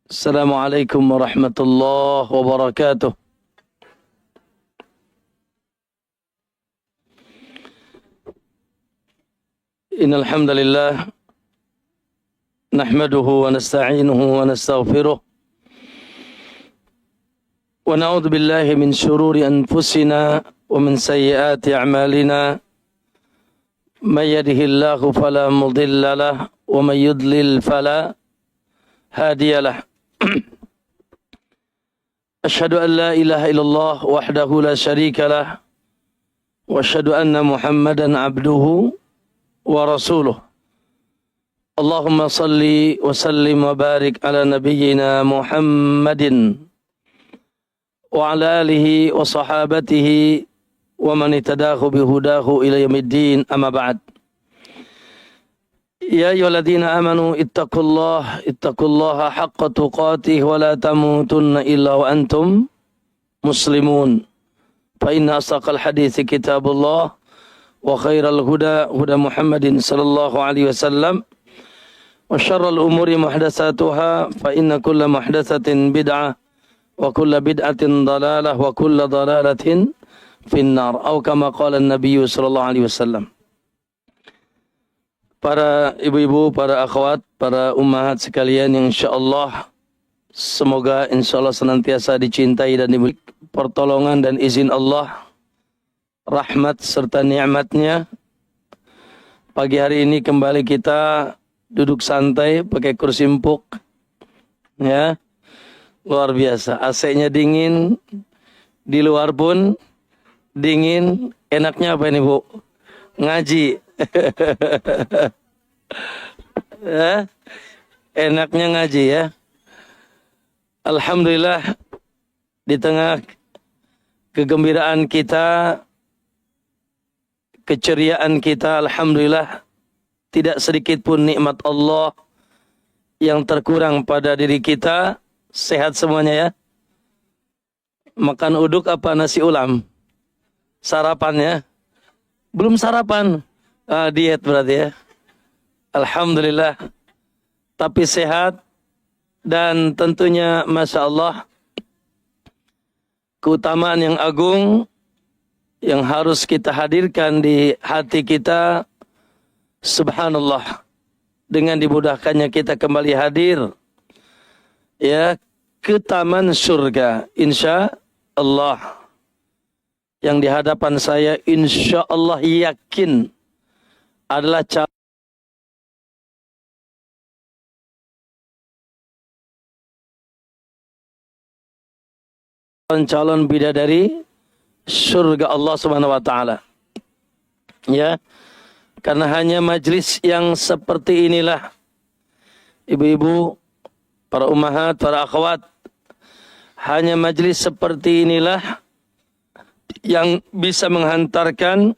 Assalamualaikum warahmatullahi wabarakatuh. Innal hamdalillah nahmaduhu wa nasta'inuhu wa nastaghfiruh wa na'udzu billahi min shururi anfusina wa min sayyiati a'malina may yahdihillahu fala mudilla lahu wa may yudlil fala hadiya lahu. Asyhadu an la ilaha illallah wahdahu la syarika lah wa asyhadu anna Muhammadan abduhu wa rasuluh. Allahumma salli wa sallim wa barik ala nabiyyina Muhammadin wa ala alihi wa sahabatihi wa man ittadahu bihudahu ila yaumiddin, amma ba'd. Ya ayyuhalladzina amanu ittaqullaha haqqa tuqatih wa la tamutunna illa wa antum muslimun. Fa inna asdaqal hadithi kitabullah wa khairal huda Muhammadin sallallahu alaihi wasallam wa syarrul umuri muhdatsatuha fa inna kulla muhdatsatin bid'ah wa kulla bid'atin dalalah wa kulla dalalatin finnar, atau kama qala an-nabiy sallallahu alaihi wasallam. Para ibu-ibu, para akhwat, para ummahat sekalian yang insyaallah semoga insyaallah senantiasa dicintai dan diberi pertolongan dan izin Allah, rahmat serta nikmatnya. Pagi hari ini kembali kita duduk santai pakai kursi empuk, ya, luar biasa. AC-nya dingin, di luar pun dingin. Enaknya apa ini, Bu? Ngaji. Ya, enaknya ngaji, ya. Alhamdulillah, di tengah kegembiraan kita, keceriaan kita, alhamdulillah, tidak sedikit pun nikmat Allah yang terkurang pada diri kita. Sehat semuanya, ya. Makan uduk apa nasi ulam? Sarapan, ya. Belum sarapan. Diet berarti, ya. Alhamdulillah. Tapi sehat dan tentunya Masya Allah, keutamaan yang agung yang harus kita hadirkan di hati kita. Subhanallah, dengan dimudahkannya kita kembali hadir, ya, ke taman surga insya Allah, yang di hadapan saya insya Allah yakin adalah calon bidadari surga Allah Subhanahu wa taala. Ya, karena hanya majlis yang seperti inilah, ibu-ibu, para ummahat, para akhwat, hanya majlis seperti inilah yang bisa menghantarkan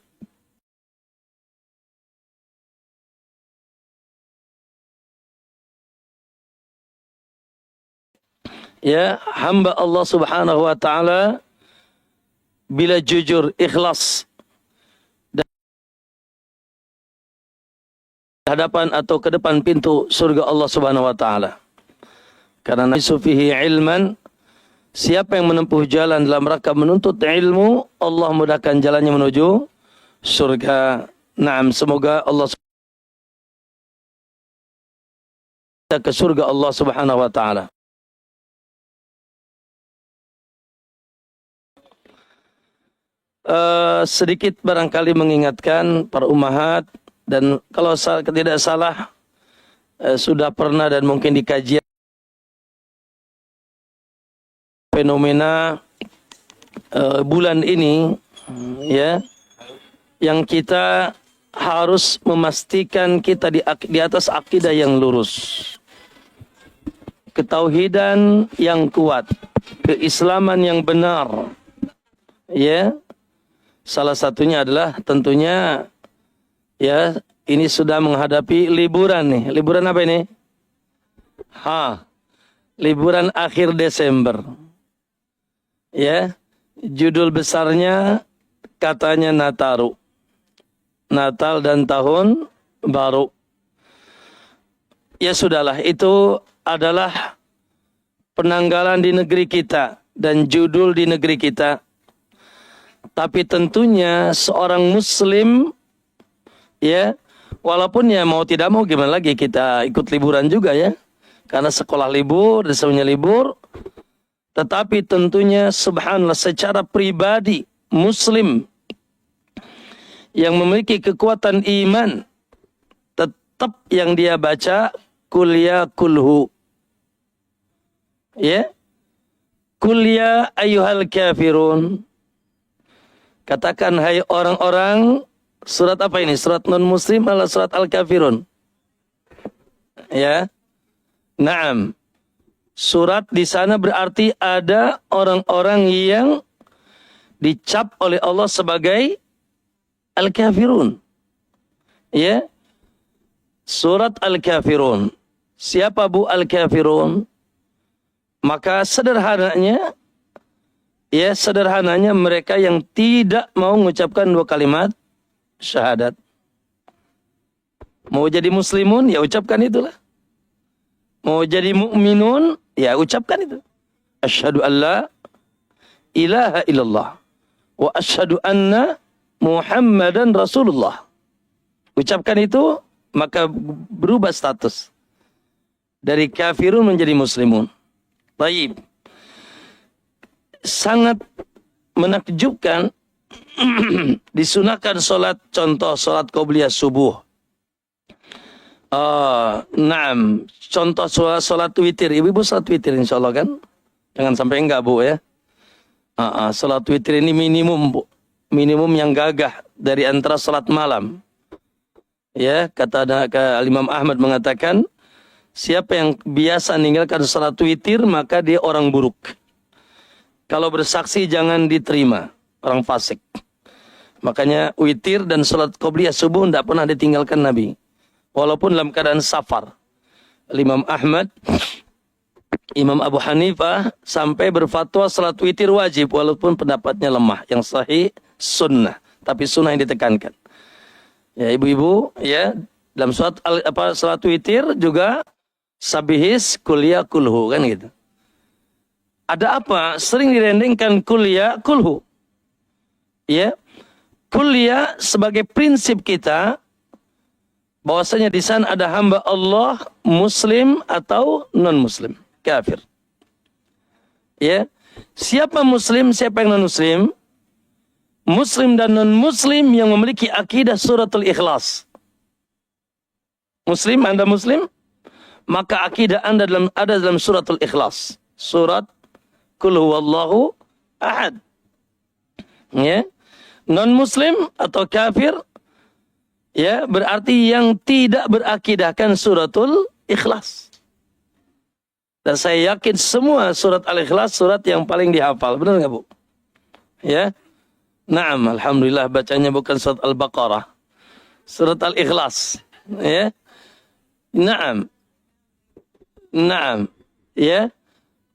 ya hamba Allah Subhanahu wa taala bila jujur, ikhlas dan hadapan atau ke depan pintu surga Allah Subhanahu wa taala. Karena fihi ilman, siapa yang menempuh jalan dalam rangka menuntut ilmu, Allah mudahkan jalannya menuju surga. Naam, semoga Allah ke surga Allah Subhanahu wa taala. Sedikit barangkali mengingatkan para ummahat, dan kalau tidak salah sudah pernah dan mungkin dikaji fenomena bulan ini, ya, yang kita harus memastikan kita di atas akidah yang lurus, ketauhidan yang kuat, keislaman yang benar, ya. Salah satunya adalah tentunya, ya, ini sudah menghadapi liburan nih. Liburan apa ini? Liburan akhir Desember. Ya, judul besarnya katanya Nataru. Natal dan tahun baru. Ya sudahlah, itu adalah penanggalan di negeri kita dan judul di negeri kita. Tapi tentunya seorang muslim, ya, walaupun ya mau tidak mau gimana lagi kita ikut liburan juga ya. Karena sekolah libur, semuanya libur. Tetapi tentunya subhanallah secara pribadi muslim yang memiliki kekuatan iman, tetap yang dia baca kuliah kulhu. Ya. Kuliah ayyuhal kafirun. Katakan hai orang-orang, surat apa ini? Surat non-muslim atau surat al-kafirun? Ya. Naam. Surat di sana berarti ada orang-orang yang dicap oleh Allah sebagai al-kafirun. Ya. Surat al-kafirun. Siapa bu al-kafirun? Maka sederhananya, ya sederhananya mereka yang tidak mau mengucapkan dua kalimat syahadat. Mau jadi muslimun, ya ucapkan itulah. Mau jadi mukminun, ya ucapkan itu. Asyhadu an la ilaha illallah wa asyhadu anna Muhammadan Rasulullah. Ucapkan itu, maka berubah status dari kafirun menjadi muslimun. Baik. Sangat menakjubkan disunahkan solat, contoh solat qobliyah subuh. Naam, contoh solat witir. Ibu solat witir insyaallah kan? Jangan sampai enggak bu ya. Solat witir ini minimum bu. Minimum yang gagah dari antara solat malam. Ya, kata Imam Ahmad mengatakan, siapa yang biasa meninggalkan salat witir, maka dia orang buruk. Kalau bersaksi jangan diterima, orang fasik. Makanya witir dan salat qobliyah subuh tidak pernah ditinggalkan Nabi. Walaupun dalam keadaan safar. Imam Ahmad, Imam Abu Hanifah sampai berfatwa salat witir wajib, walaupun pendapatnya lemah. Yang sahih sunnah, tapi sunnah yang ditekankan. Ya ibu-ibu, ya dalam salat witir juga sabihis kuliah kulhu kan gitu. Ada apa? Sering direndengkan kuliah kulhu. Ya. Kuliah sebagai prinsip kita bahwasanya di sana ada hamba Allah muslim atau non muslim, kafir. Ya. Siapa muslim, siapa yang non muslim? Muslim dan non muslim yang memiliki akidah suratul ikhlas. Muslim, Anda muslim? Maka akidah Anda ada dalam suratul ikhlas. Surat Qul huwallahu ahad. Ya. Non-muslim atau kafir, ya berarti yang tidak berakidahkan suratul ikhlas. Dan saya yakin semua surat al-ikhlas surat yang paling dihafal. Benar nggak bu? Ya. Naam, alhamdulillah bacanya bukan surat al-Baqarah. Surat al-ikhlas. Ya. Naam. Naam, ya,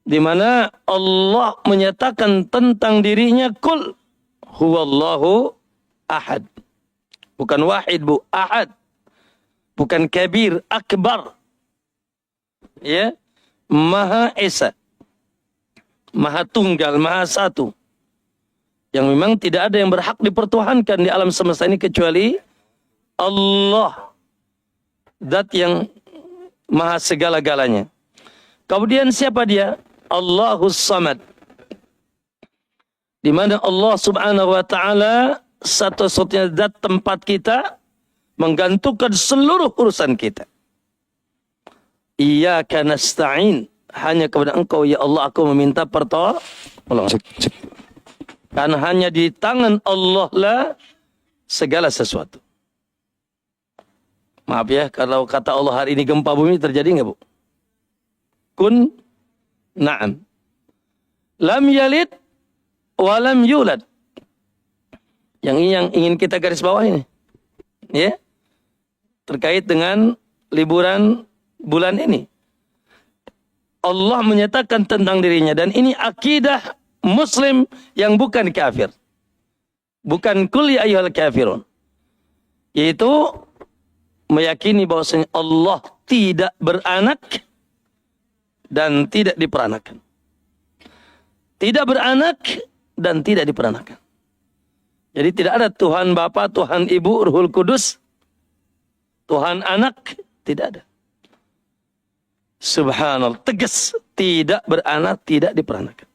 di mana Allah menyatakan tentang dirinya kul huwallahu ahad. Bukan wahid bu, ahad. Bukan kabir, akbar. Ya, Maha Esa. Maha Tunggal, Maha Satu. Yang memang tidak ada yang berhak dipertuhankan di alam semesta ini kecuali Allah. Zat yang Maha segala-galanya. Kemudian siapa dia? Allahus Samad. Di mana Allah Subhanahu wa taala satu-satunya zat tempat kita menggantungkan seluruh urusan kita. Iyyaka nasta'in. Hanya kepada Engkau ya Allah aku meminta pertolongan. Karena hanya di tangan Allah lah segala sesuatu. Maaf ya, kalau kata Allah hari ini gempa bumi terjadi nggak bu? Kun, na'am. Lam yalid, walam yulad. Yang ingin kita garis bawah ini. Ya. terkait dengan liburan bulan ini. Allah menyatakan tentang dirinya, dan ini akidah Muslim yang bukan kafir. Bukan kul ya ayyuhal kafirun. Yaitu meyakini bahwasanya Allah tidak beranak dan tidak diperanakan. Tidak beranak dan tidak diperanakan. Jadi tidak ada Tuhan Bapa, Tuhan Ibu, Ruhul Kudus, Tuhan Anak, tidak ada. Subhanallah, tegas, tidak beranak, tidak diperanakan.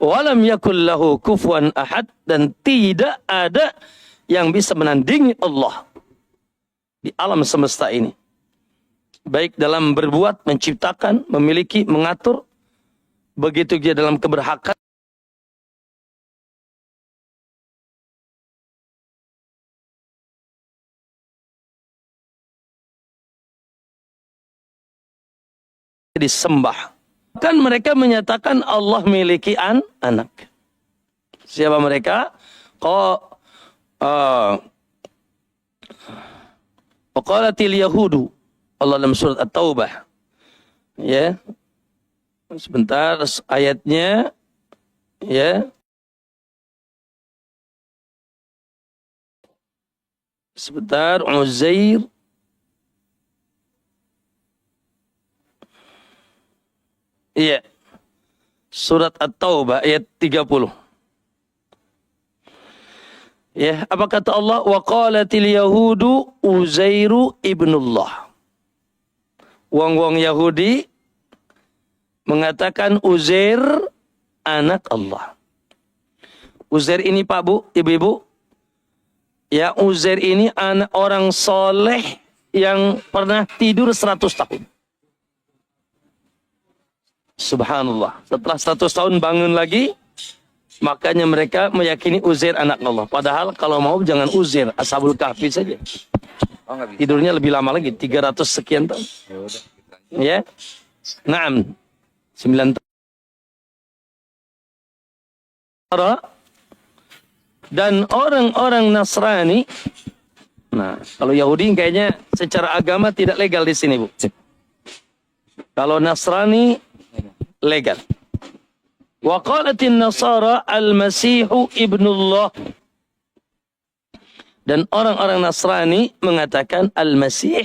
Walam yakul lahu kufuwan ahad, dan tidak ada yang bisa menandingi Allah di alam semesta ini. Baik dalam berbuat, menciptakan, memiliki, mengatur, begitu dia dalam keberhakan. Disembah. Kan mereka menyatakan Allah memiliki anak. Siapa mereka? Qalatil yahudu. Allah dalam surat At-Taubah. Ya. Sebentar ayatnya, ya. Sebentar, Uzair. Iya. Surat At-Taubah ayat 30. Ya, apa kata Allah? Wa qalatil yahudu Uzairu ibnullah. Wong-wong Yahudi mengatakan Uzair anak Allah. Uzair ini Pak Bu, Ibu-ibu, ya, Uzair ini anak orang soleh yang pernah tidur 100 tahun. Subhanallah. Setelah 100 tahun bangun lagi, makanya mereka meyakini Uzair anak Allah. Padahal kalau mau jangan Uzair, Ashabul Kahfi saja. Tidurnya lebih lama lagi, 300 sekian tahun. Ya. Naam. 9 tahun. Dan orang-orang Nasrani, nah, kalau Yahudi kayaknya secara agama tidak legal di sini, Bu. Kalau Nasrani legal. Wa qalatin nasara al-masihu ibnullah. Dan orang-orang Nasrani mengatakan al-Masih,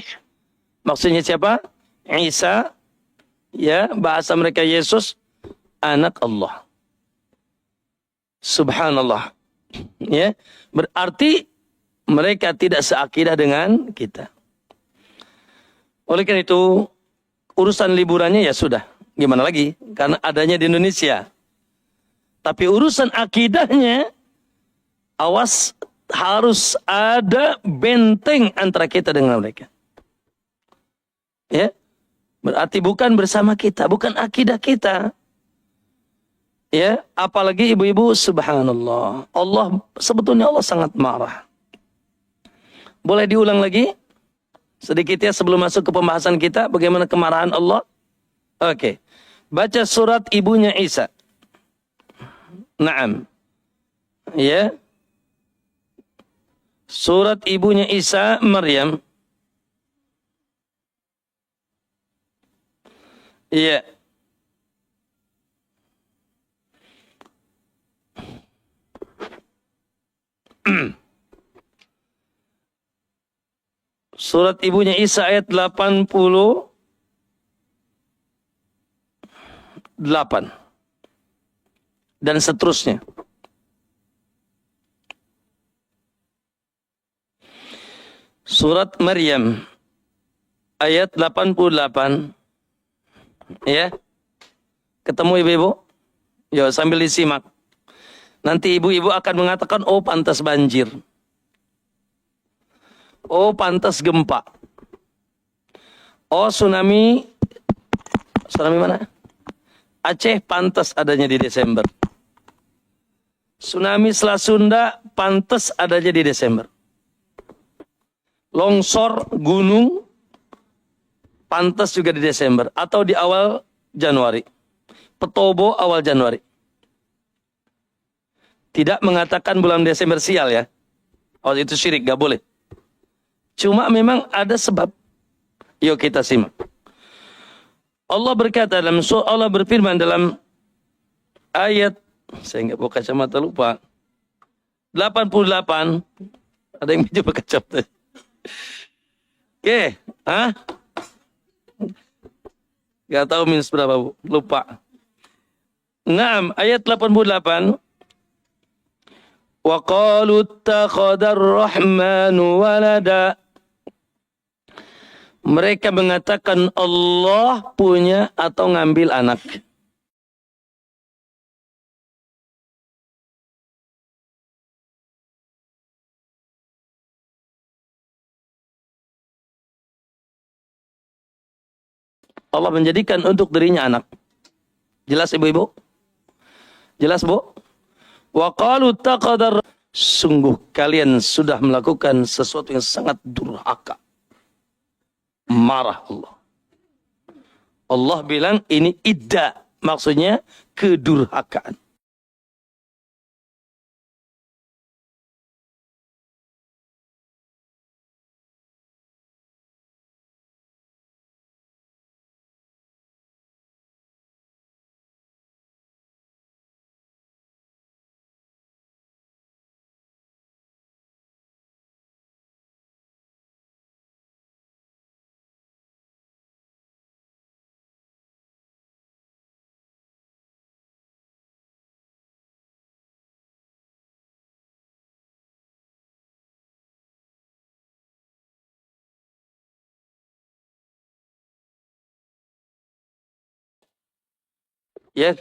maksudnya siapa? Isa, ya, bahasa mereka Yesus, anak Allah. Subhanallah. Ya, berarti mereka tidak seakidah dengan kita. Oleh karena itu, urusan liburannya ya sudah, gimana lagi? Karena adanya di Indonesia. Tapi urusan akidahnya, awas, harus ada benteng antara kita dengan mereka. Ya, berarti bukan bersama kita, bukan akidah kita. Ya, apalagi ibu-ibu, subhanallah. Allah, sebetulnya Allah sangat marah. Boleh diulang lagi? Sedikit ya sebelum masuk ke pembahasan kita, bagaimana kemarahan Allah. Oke. Baca surat ibunya Isa. Naam. Ya. Surat ibunya Isa, Maryam. Iya. Surat ibunya Isa ayat 88. Dan seterusnya. Surat Maryam ayat 88. Ya. Ketemu ibu-ibu? Ya, sambil disimak. Nanti ibu-ibu akan mengatakan, oh pantas banjir. Oh pantas gempa. Oh tsunami. Tsunami mana? Aceh pantas adanya di Desember. Tsunami Selat Sunda pantas adanya di Desember. Longsor gunung pantas juga di Desember. Atau di awal Januari. Petobo awal Januari. Tidak mengatakan bulan Desember sial ya. Oh itu syirik, gak boleh. Cuma memang ada sebab. Yuk kita simak. Allah berkata Allah berfirman dalam ayat, saya nggak bawa kacamata lupa, 88. Ada yang coba kacamata. Oke, Gak tahu minus berapa, Bu. Lupa. Naam, ayat 88. Wa qalu ittakhadar rahmanu walada. Mereka mengatakan Allah punya atau ngambil anak. Allah menjadikan untuk dirinya anak. Jelas ibu-ibu? Jelas, Bu? Wa qalu ittakhadar, sungguh kalian sudah melakukan sesuatu yang sangat durhaka. Marah Allah. Allah bilang ini idda, maksudnya kedurhakaan. Ya,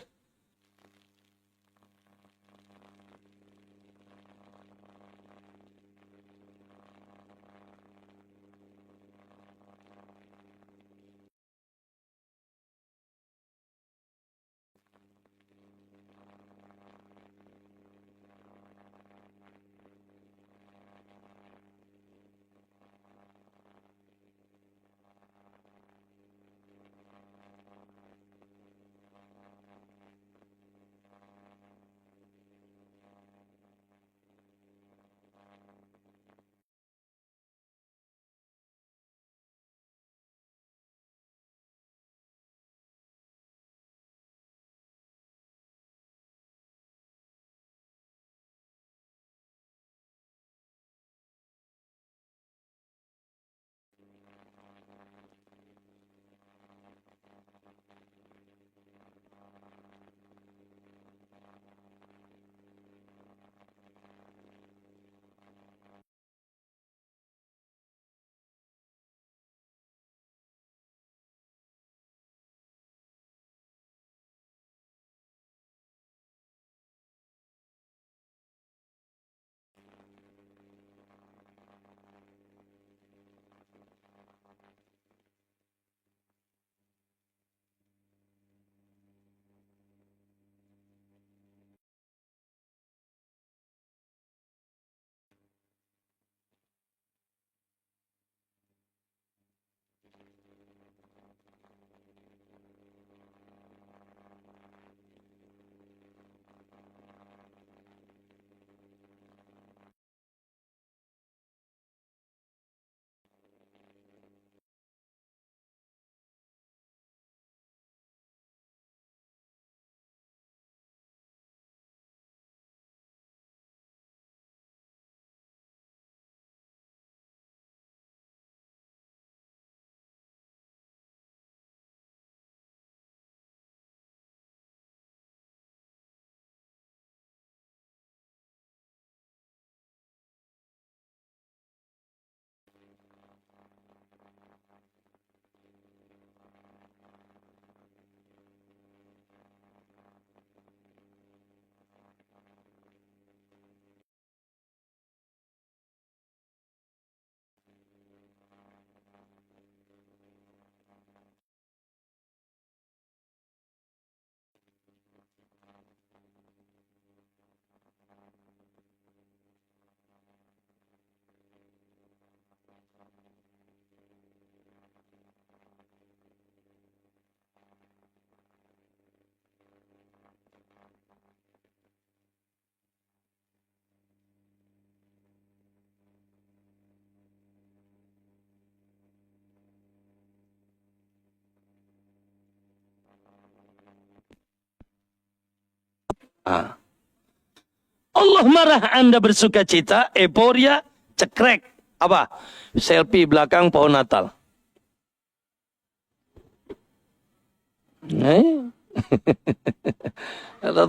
Allah marah, Anda bersuka cita, euforia, cekrek. Apa? Selfie belakang pohon Natal.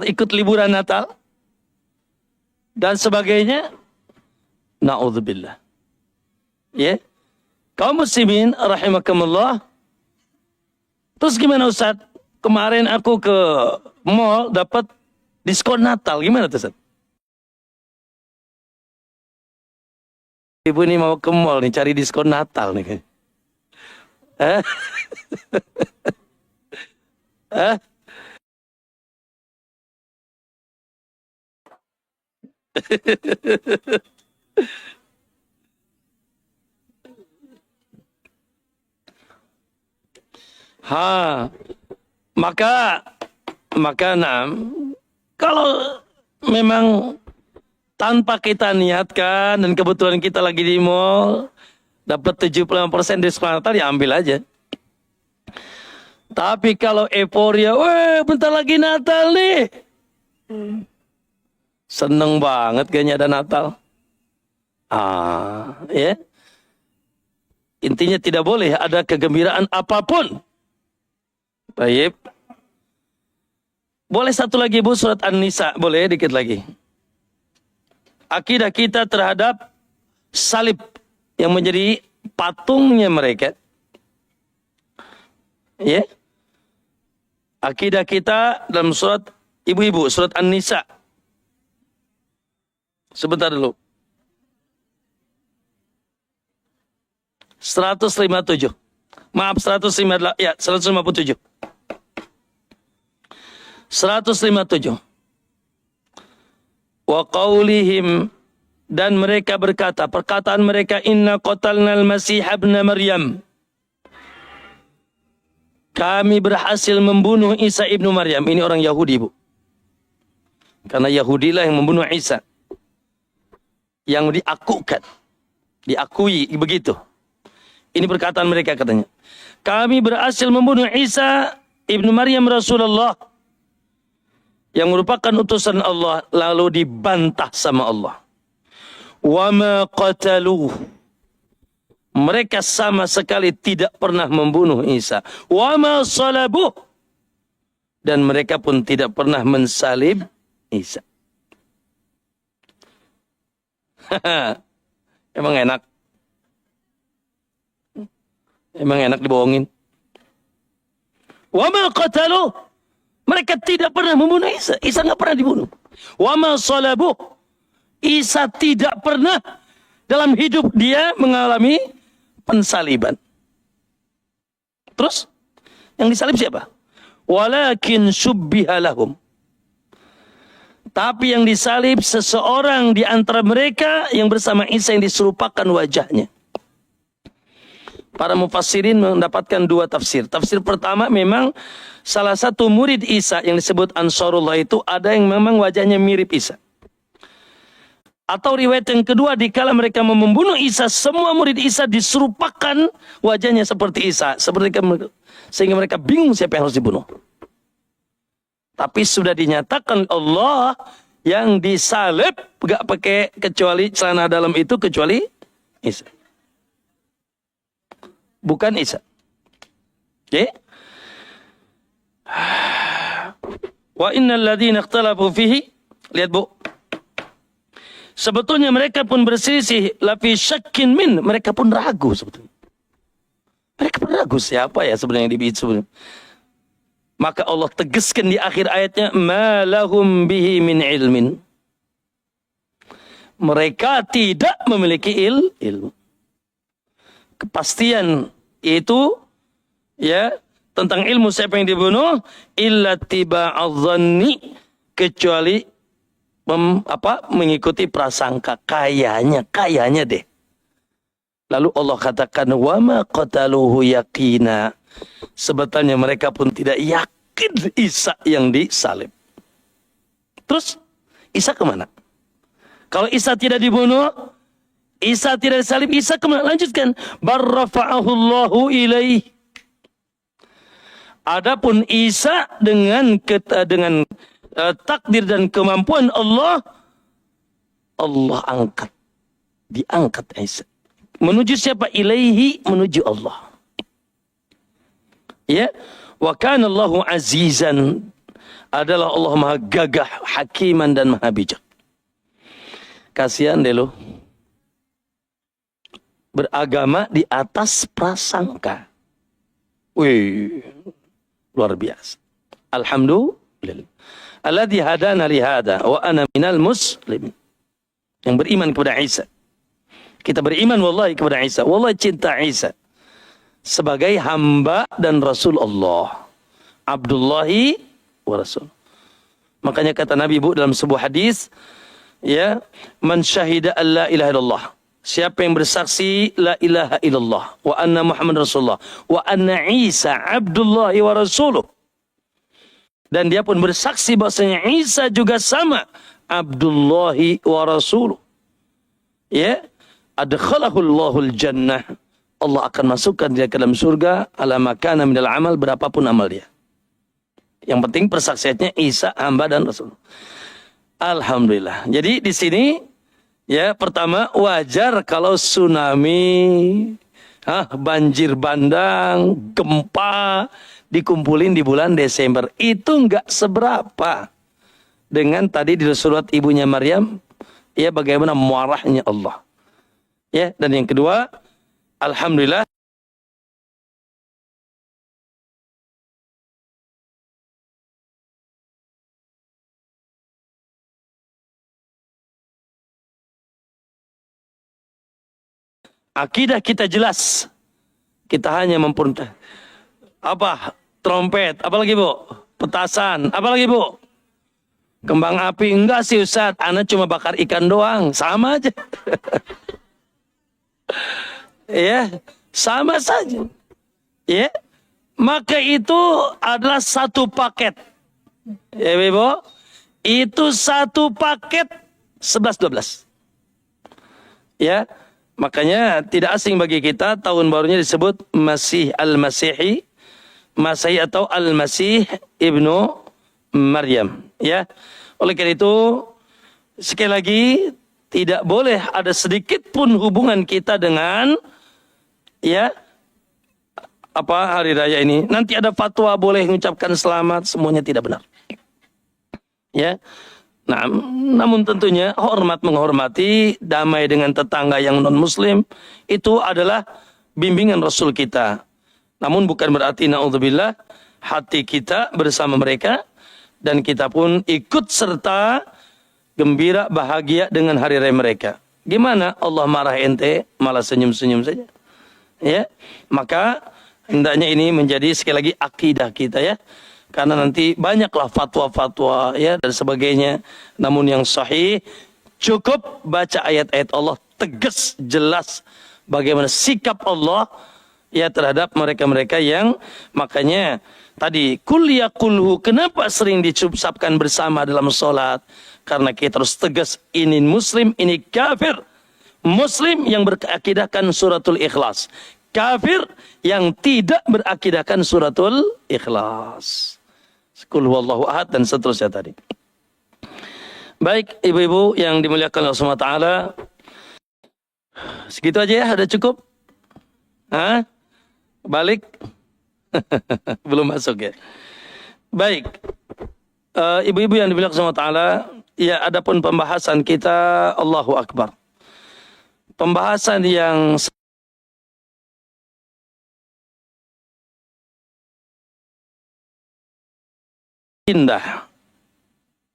Ikut liburan Natal dan sebagainya. Na'udzubillah. Ya. Kaum muslimin rahimakumullah. Terus gimana Ustaz? Kemarin aku ke mall dapat diskon Natal. Gimana tuh Ustaz? Ibu ini mau ke mall nih cari diskon Natal nih. Hah? Hah? Maka kalau memang tanpa kita niatkan dan kebetulan kita lagi di mall dapat 75% diskon Natal, ya ambil aja. Tapi kalau euforia, bentar lagi Natal nih. Seneng banget kayaknya ada Natal. Ya. Intinya tidak boleh ada kegembiraan apapun. Baik. Boleh satu lagi Bu, surat An-Nisa, boleh dikit lagi. Akidah kita terhadap salib yang menjadi patungnya mereka. Ya. Akidah kita dalam surat ibu-ibu, surat An-Nisa. Sebentar dulu. 157. Maaf, 157. Ya, 157. 157. Wa qaulihim, dan mereka berkata, perkataan mereka, inna qatalnal masih ibn Maryam. Kami berhasil membunuh Isa ibnu Maryam. Ini orang Yahudi, Bu. Karena Yahudi lah yang membunuh Isa. Yang diakukan. Diakui begitu. Ini perkataan mereka katanya. Kami berhasil membunuh Isa ibnu Maryam Rasulullah. Yang merupakan utusan Allah. Lalu dibantah sama Allah. Wa ma qataluh. Mereka sama sekali tidak pernah membunuh Isa. Wa ma salabuh. Dan mereka pun tidak pernah mensalib Isa. Emang enak. Emang enak dibohongin. Wa ma qataluh. Mereka tidak pernah membunuh Isa. Isa nggak pernah dibunuh. Wa ma salabuh. Isa tidak pernah dalam hidup dia mengalami pensaliban. Terus yang disalib siapa? Walakin syubbiha lahum. Tapi yang disalib seseorang di antara mereka yang bersama Isa yang diserupakan wajahnya. Para mufassirin mendapatkan dua tafsir. Tafsir pertama, memang salah satu murid Isa yang disebut Ansarullah itu ada yang memang wajahnya mirip Isa. Atau riwayat yang kedua, dikala mereka mau membunuh Isa, semua murid Isa diserupakan wajahnya seperti Isa. Sehingga mereka bingung siapa yang harus dibunuh. Tapi sudah dinyatakan Allah yang disalib gak pakai kecuali celana dalam itu kecuali Isa. Bukan Isa. Oke? Wa innal ladzina ikhtalafu fihi, lihat Bu. Sebetulnya mereka pun berselisih, lafi syakkin min, mereka pun ragu sebetulnya. Mereka pun ragu siapa ya sebenarnya yang dibikin sebetulnya. Maka Allah tegaskan di akhir ayatnya, ma lahum bihi min ilmin. Mereka tidak memiliki ilmu. Kepastian itu ya tentang ilmu siapa yang dibunuh, illa tiba'adh-dhanni, kecuali mengikuti prasangka, kayaknya deh. Lalu Allah katakan, wa ma qataluhu yaqina. Sebetulnya mereka pun tidak yakin Isa yang disalib. Terus Isa kemana? Kalau Isa tidak dibunuh, Isa tidak disalib, Isa kemana? Lanjutkan. Barrafa'ahu Allahu ilaih. Adapun Isa dengan takdir dan kemampuan Allah, Allah angkat. Diangkat Isa. Menuju siapa? Ilaihi, menuju Allah. Ya. Wa kana Allahu azizan. Adalah Allah maha gagah, hakiman dan maha bijak. Kasihan deh lo. Beragama di atas prasangka. Wih, luar biasa. Alhamdulillah. Alladzi hadana li hada wa ana minal muslimin. Yang beriman kepada Isa. Kita beriman wallahi kepada Isa. Wallahi cinta Isa sebagai hamba dan Rasul Allah. Abdullahi wa Rasul. Makanya kata Nabi Bu dalam sebuah hadis, ya, man syahida an la ilaha illallah. Siapa yang bersaksi la ilaha illallah wa anna Muhammad Rasulullah wa anna Isa Abdullahi wa Rasuluh. Dan dia pun bersaksi bahwasanya Isa juga sama Abdullahi wa Rasuluh. Ya, adkhalahu Allahul jannah. Allah akan masukkan dia ke dalam surga ala makana minal amal, berapapun amal dia. Yang penting persaksiannya Isa hamba dan Rasul. Alhamdulillah. Jadi di sini ya, pertama wajar kalau tsunami, banjir bandang, gempa dikumpulin di bulan Desember. Itu enggak seberapa dengan tadi di surat ibunya Maryam, ya, bagaimana marahnya Allah. Ya, dan yang kedua, alhamdulillah akidah kita jelas. Kita hanya trompet, apalagi Bu? Petasan, apalagi Bu? Kembang api, enggak sih Ustaz, ana cuma bakar ikan doang, sama aja. Ya, sama saja. Ya, maka itu adalah satu paket. Ya Bu, itu satu paket 11-12. Ya, makanya tidak asing bagi kita tahun barunya disebut Masih Al-Masihi, Masih atau Al-Masih Ibnu Maryam. Ya, oleh karena itu sekali lagi tidak boleh ada sedikit pun hubungan kita dengan ya hari raya ini. Nanti ada fatwa boleh mengucapkan selamat, semuanya tidak benar. Ya. Nah, namun tentunya menghormati, damai dengan tetangga yang non-muslim itu adalah bimbingan Rasul kita. Namun bukan berarti naudzubillah hati kita bersama mereka dan kita pun ikut serta gembira, bahagia dengan hari raya mereka. Gimana Allah marah ente, malah senyum-senyum saja. Ya, maka hendaknya ini menjadi sekali lagi akidah kita ya. Karena nanti banyaklah fatwa-fatwa ya dan sebagainya. Namun yang sahih cukup baca ayat-ayat Allah, tegas, jelas bagaimana sikap Allah ya terhadap mereka-mereka yang makanya tadi kul yaqulhu, kenapa sering diucapkan bersama dalam sholat? Karena kita harus tegas, ini muslim, ini kafir. Muslim yang berakidahkan suratul ikhlas, kafir yang tidak berakidahkan suratul ikhlas. Qul huwallahu ahad dan seterusnya tadi. Baik ibu-ibu yang dimuliakan Allah SWT, segitu aja ya, ada cukup? Balik? Belum masuk ya. Baik, ibu-ibu yang dimuliakan Allah SWT, ya, adapun pembahasan kita, Allahu Akbar. Pembahasan yang indah,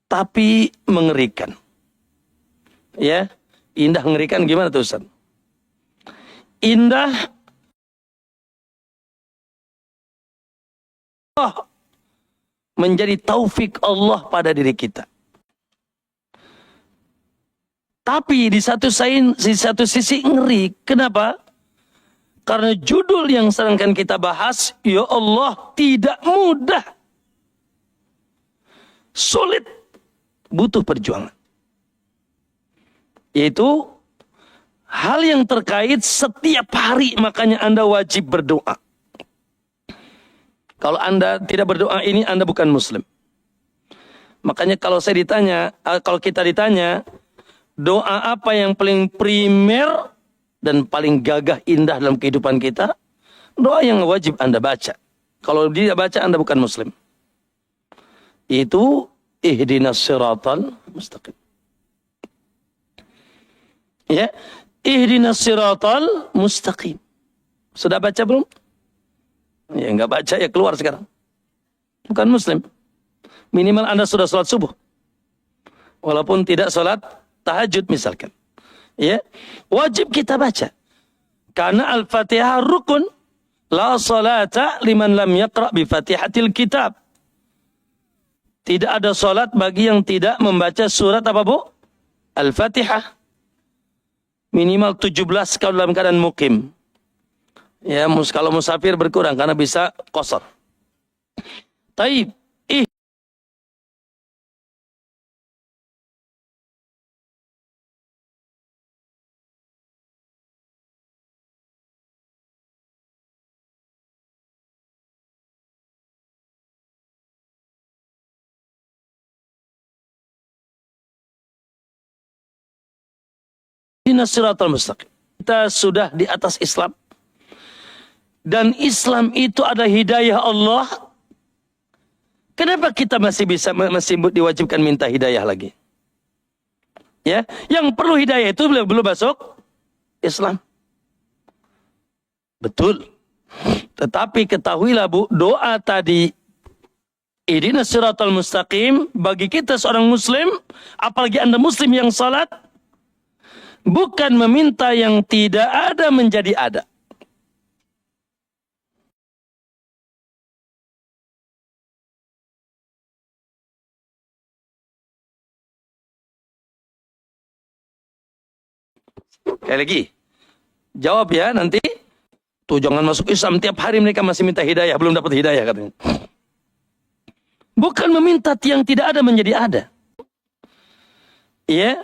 tapi mengerikan. Ya, indah mengerikan gimana tuh Ustaz? Indah, menjadi taufik Allah pada diri kita. Tapi di satu sisi ngeri. Kenapa? Karena judul yang sedang kita bahas, ya Allah, tidak mudah. Sulit, butuh perjuangan. Yaitu hal yang terkait setiap hari, makanya Anda wajib berdoa. Kalau Anda tidak berdoa ini, Anda bukan muslim. Makanya kalau kalau kita ditanya, doa apa yang paling primer dan paling gagah indah dalam kehidupan kita? Doa yang wajib Anda baca. Kalau tidak baca, Anda bukan Muslim. Itu ihdinas siratal mustaqim. Ya, ihdinas siratal mustaqim. Sudah baca belum? Ya, nggak baca ya keluar sekarang. Bukan Muslim. Minimal Anda sudah sholat subuh. Walaupun tidak sholat tahajud misalkan. Ya, wajib kita baca. Karena Al-Fatihah rukun. La salata liman lam yaqra' bi Fatihatil kitab. Tidak ada salat bagi yang tidak membaca surat apa bu? Al-Fatihah. Minimal 17 kalau dalam keadaan mukim. Ya, kalau musafir berkurang karena bisa qasar. Taib. Ihdinas siratal mustaqim. Kita sudah di atas Islam. Dan Islam itu ada hidayah Allah. Kenapa kita masih diwajibkan minta hidayah lagi? Ya, yang perlu hidayah itu belum masuk Islam. Betul. Tetapi ketahuilah bu, doa tadi ihdinas siratal mustaqim bagi kita seorang muslim, apalagi Anda muslim yang salat, bukan meminta yang tidak ada menjadi ada. Sekali lagi, jawab ya nanti. Tuh jangan masuk Islam, tiap hari mereka masih minta hidayah, belum dapat hidayah katanya. Bukan meminta yang tidak ada menjadi ada. Ya,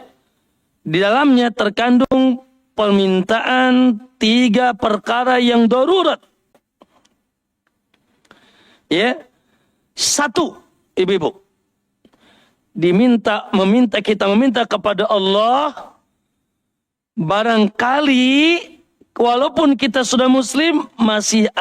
di dalamnya terkandung permintaan 3 perkara yang darurat. Ya, 1, ibu-ibu, kita meminta kepada Allah. Barangkali walaupun kita sudah muslim masih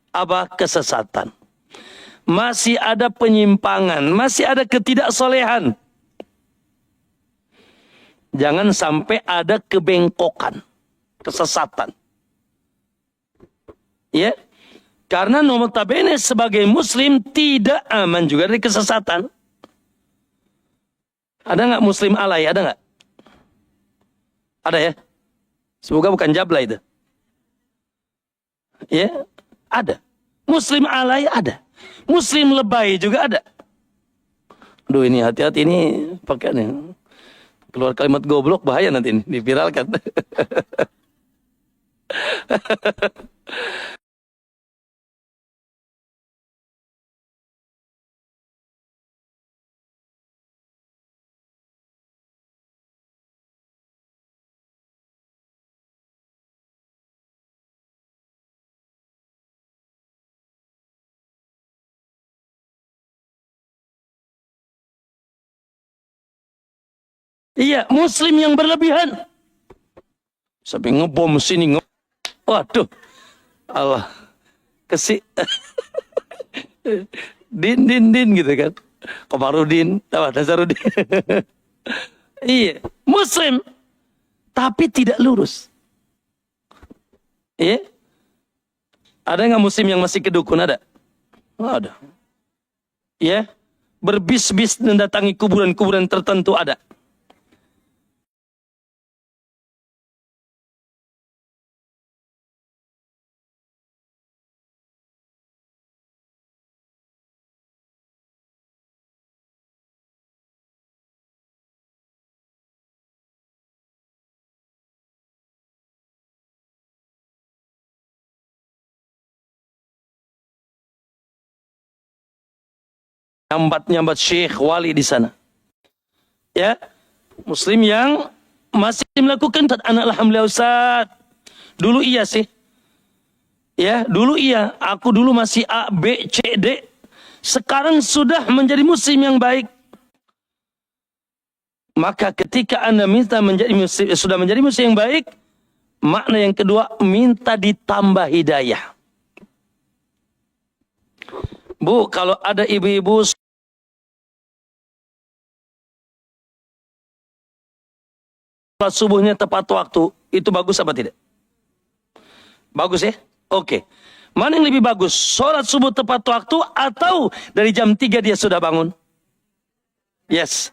ada kesesatan. Masih ada penyimpangan, masih ada ketidaksolehan. Jangan sampai ada kebengkokan, kesesatan. Ya, karena notabene sebagai muslim tidak aman juga dari kesesatan. Ada nggak muslim alay? Ada nggak? Ada ya? Semoga bukan Jabla itu. Ya, ada. Muslim alay ada. Muslim lebay juga ada. Aduh, ini hati-hati ini pakai nih. Keluar kalimat goblok bahaya nanti ini diviralkan. Iya, muslim yang berlebihan. Sampai ngebom sini. Waduh. Allah. Din gitu kan. Komarudin, Nazarudin. Iya, muslim tapi tidak lurus. Iya. Ada nggak muslim yang masih kedukun? Ada? Oh, ada. Iya. Berbis-bis mendatangi kuburan-kuburan tertentu ada. Nyambat syekh wali di sana. Ya. Muslim yang masih melakukan anak alhamdulillah Ustaz. Dulu iya sih. Ya, dulu iya. Aku dulu masih A, B, C, D. Sekarang sudah menjadi muslim yang baik. Maka ketika Anda minta menjadi muslim, sudah menjadi muslim yang baik, makna yang kedua, minta ditambah hidayah. Bu, kalau ada ibu-ibu sholat subuhnya tepat waktu, itu bagus apa tidak? Bagus ya? Oke. Mana yang lebih bagus? Sholat subuh tepat waktu atau dari jam 3 dia sudah bangun? Yes.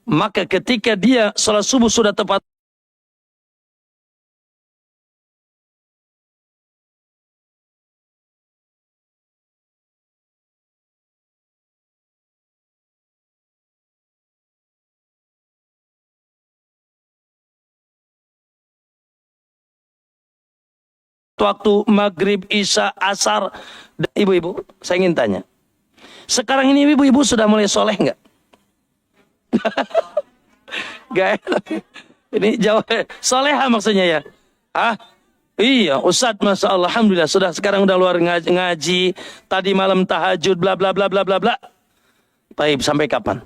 Maka ketika dia sholat subuh sudah tepat waktu maghrib, isya, asar. Ibu-ibu, saya ingin tanya. Sekarang ini ibu-ibu sudah mulai soleh nggak? Gak. Ini jawab soleha maksudnya ya. Hah? Iya, Ustadz, Masya Allah, Alhamdulillah sudah sekarang udah luar ngaji, tadi malam tahajud, bla bla bla bla bla bla. Baik, sampai kapan?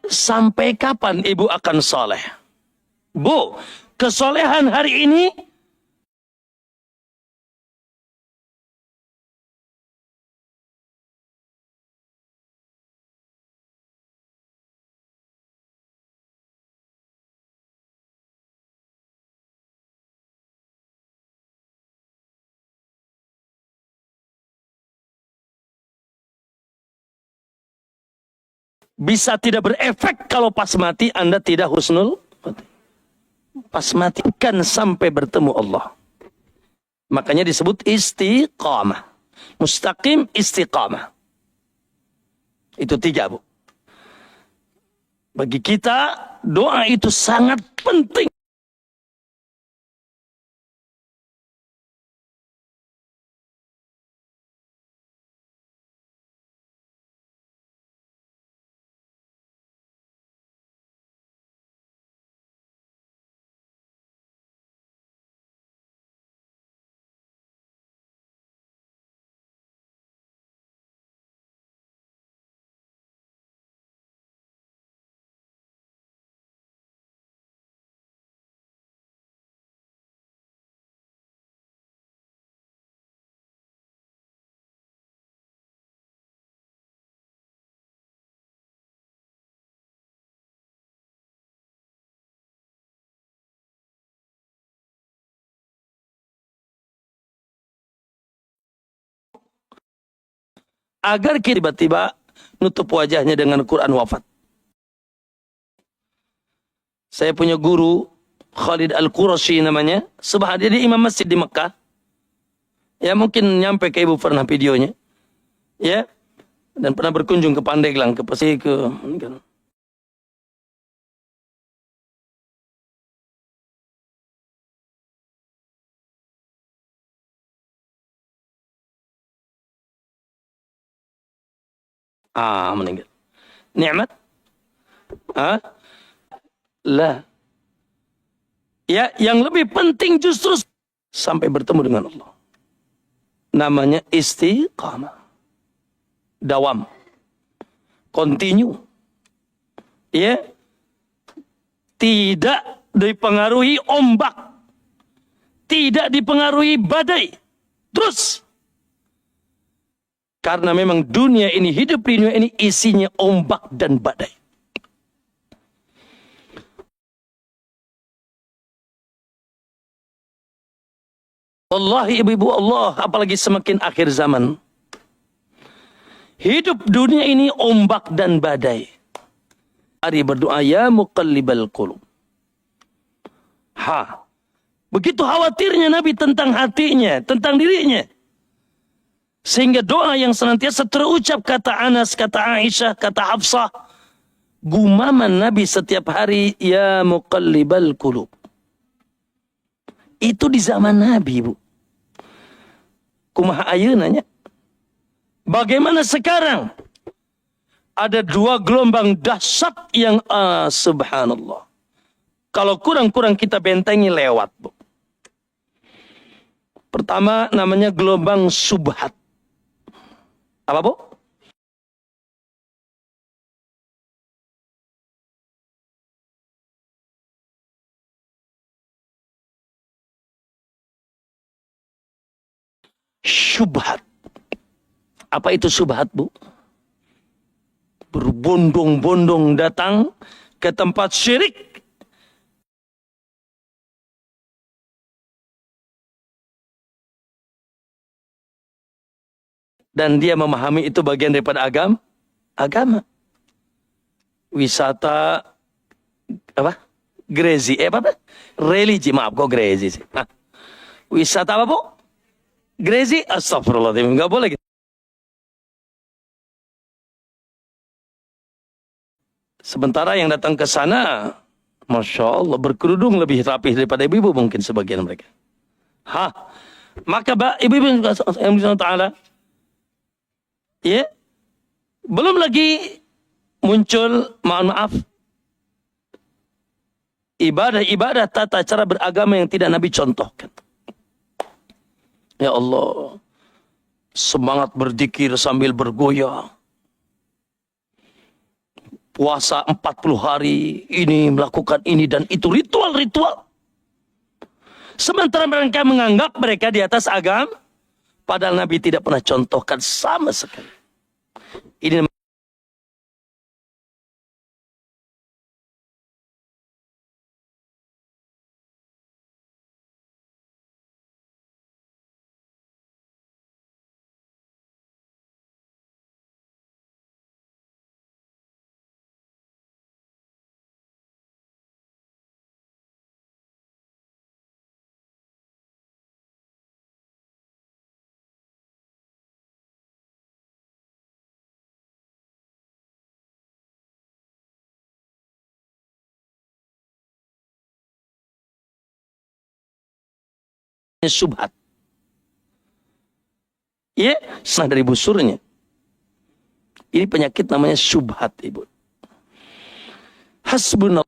Sampai kapan ibu akan soleh? Bu, kesolehan hari ini bisa tidak berefek kalau pas mati Anda tidak husnul. Pas mati kan sampai bertemu Allah. Makanya disebut istiqamah. Mustaqim istiqamah. Itu 3, Bu. Bagi kita doa itu sangat penting. Agar tiba-tiba nutup wajahnya dengan Quran wafat. Saya punya guru Khalid Al-Qurashi namanya. Subhanallah, dia imam masjid di Mekah. Ya mungkin nyampe ke ibu pernah videonya. Ya. Dan pernah berkunjung ke Pandeglang, ke Pesik, ke meninggal. Nikmat? Lah. Ya, yang lebih penting justru sampai bertemu dengan Allah. Namanya istiqamah. Dawam. Continue. Ya. Tidak dipengaruhi ombak. Tidak dipengaruhi badai. Terus. Karena memang dunia ini, hidup di dunia ini isinya ombak dan badai. Wallahi ibu-ibu Allah, apalagi semakin akhir zaman. Hidup dunia ini ombak dan badai. Hari berdoa, ya muqallibal qulub. Begitu khawatirnya Nabi tentang hatinya, tentang dirinya. Sehingga doa yang senantiasa terucap, kata Anas, kata Aisyah, kata Hafsah. Gumaman Nabi setiap hari, ya muqallibal qulub. Itu di zaman Nabi, Bu. Kumaha ayeunanya. Bagaimana sekarang? ada dua gelombang dahsyat yang subhanallah. Kalau kurang-kurang kita bentengi lewat, Bu. Pertama namanya gelombang subhat. Apa, Bu? Syubhat. Apa itu syubhat, Bu? Berbondong-bondong datang ke tempat syirik. Dan dia memahami itu bagian daripada agama. Wisata apa? Grezi, apa? Religi, maaf kok grezi sih. Hah. Wisata apa, Bu? Grezi, astagfirullahaladzim, nggak boleh gitu. Sementara yang datang ke sana, Masya Allah, berkerudung lebih rapih daripada ibu-ibu mungkin sebagian mereka. Hah, maka ibu-ibu yang ta'ala, ya, belum lagi muncul, mohon maaf, ibadah-ibadah tata cara beragama yang tidak Nabi contohkan. Ya Allah, semangat berzikir sambil bergoyang. Puasa 40 hari, ini melakukan ini dan itu, ritual-ritual. Sementara mereka menganggap mereka di atas agama, padahal Nabi tidak pernah contohkan sama sekali. Ini subhat. Ya, sana dari busurnya. Ini penyakit namanya subhat, Ibu. Hasbunallah.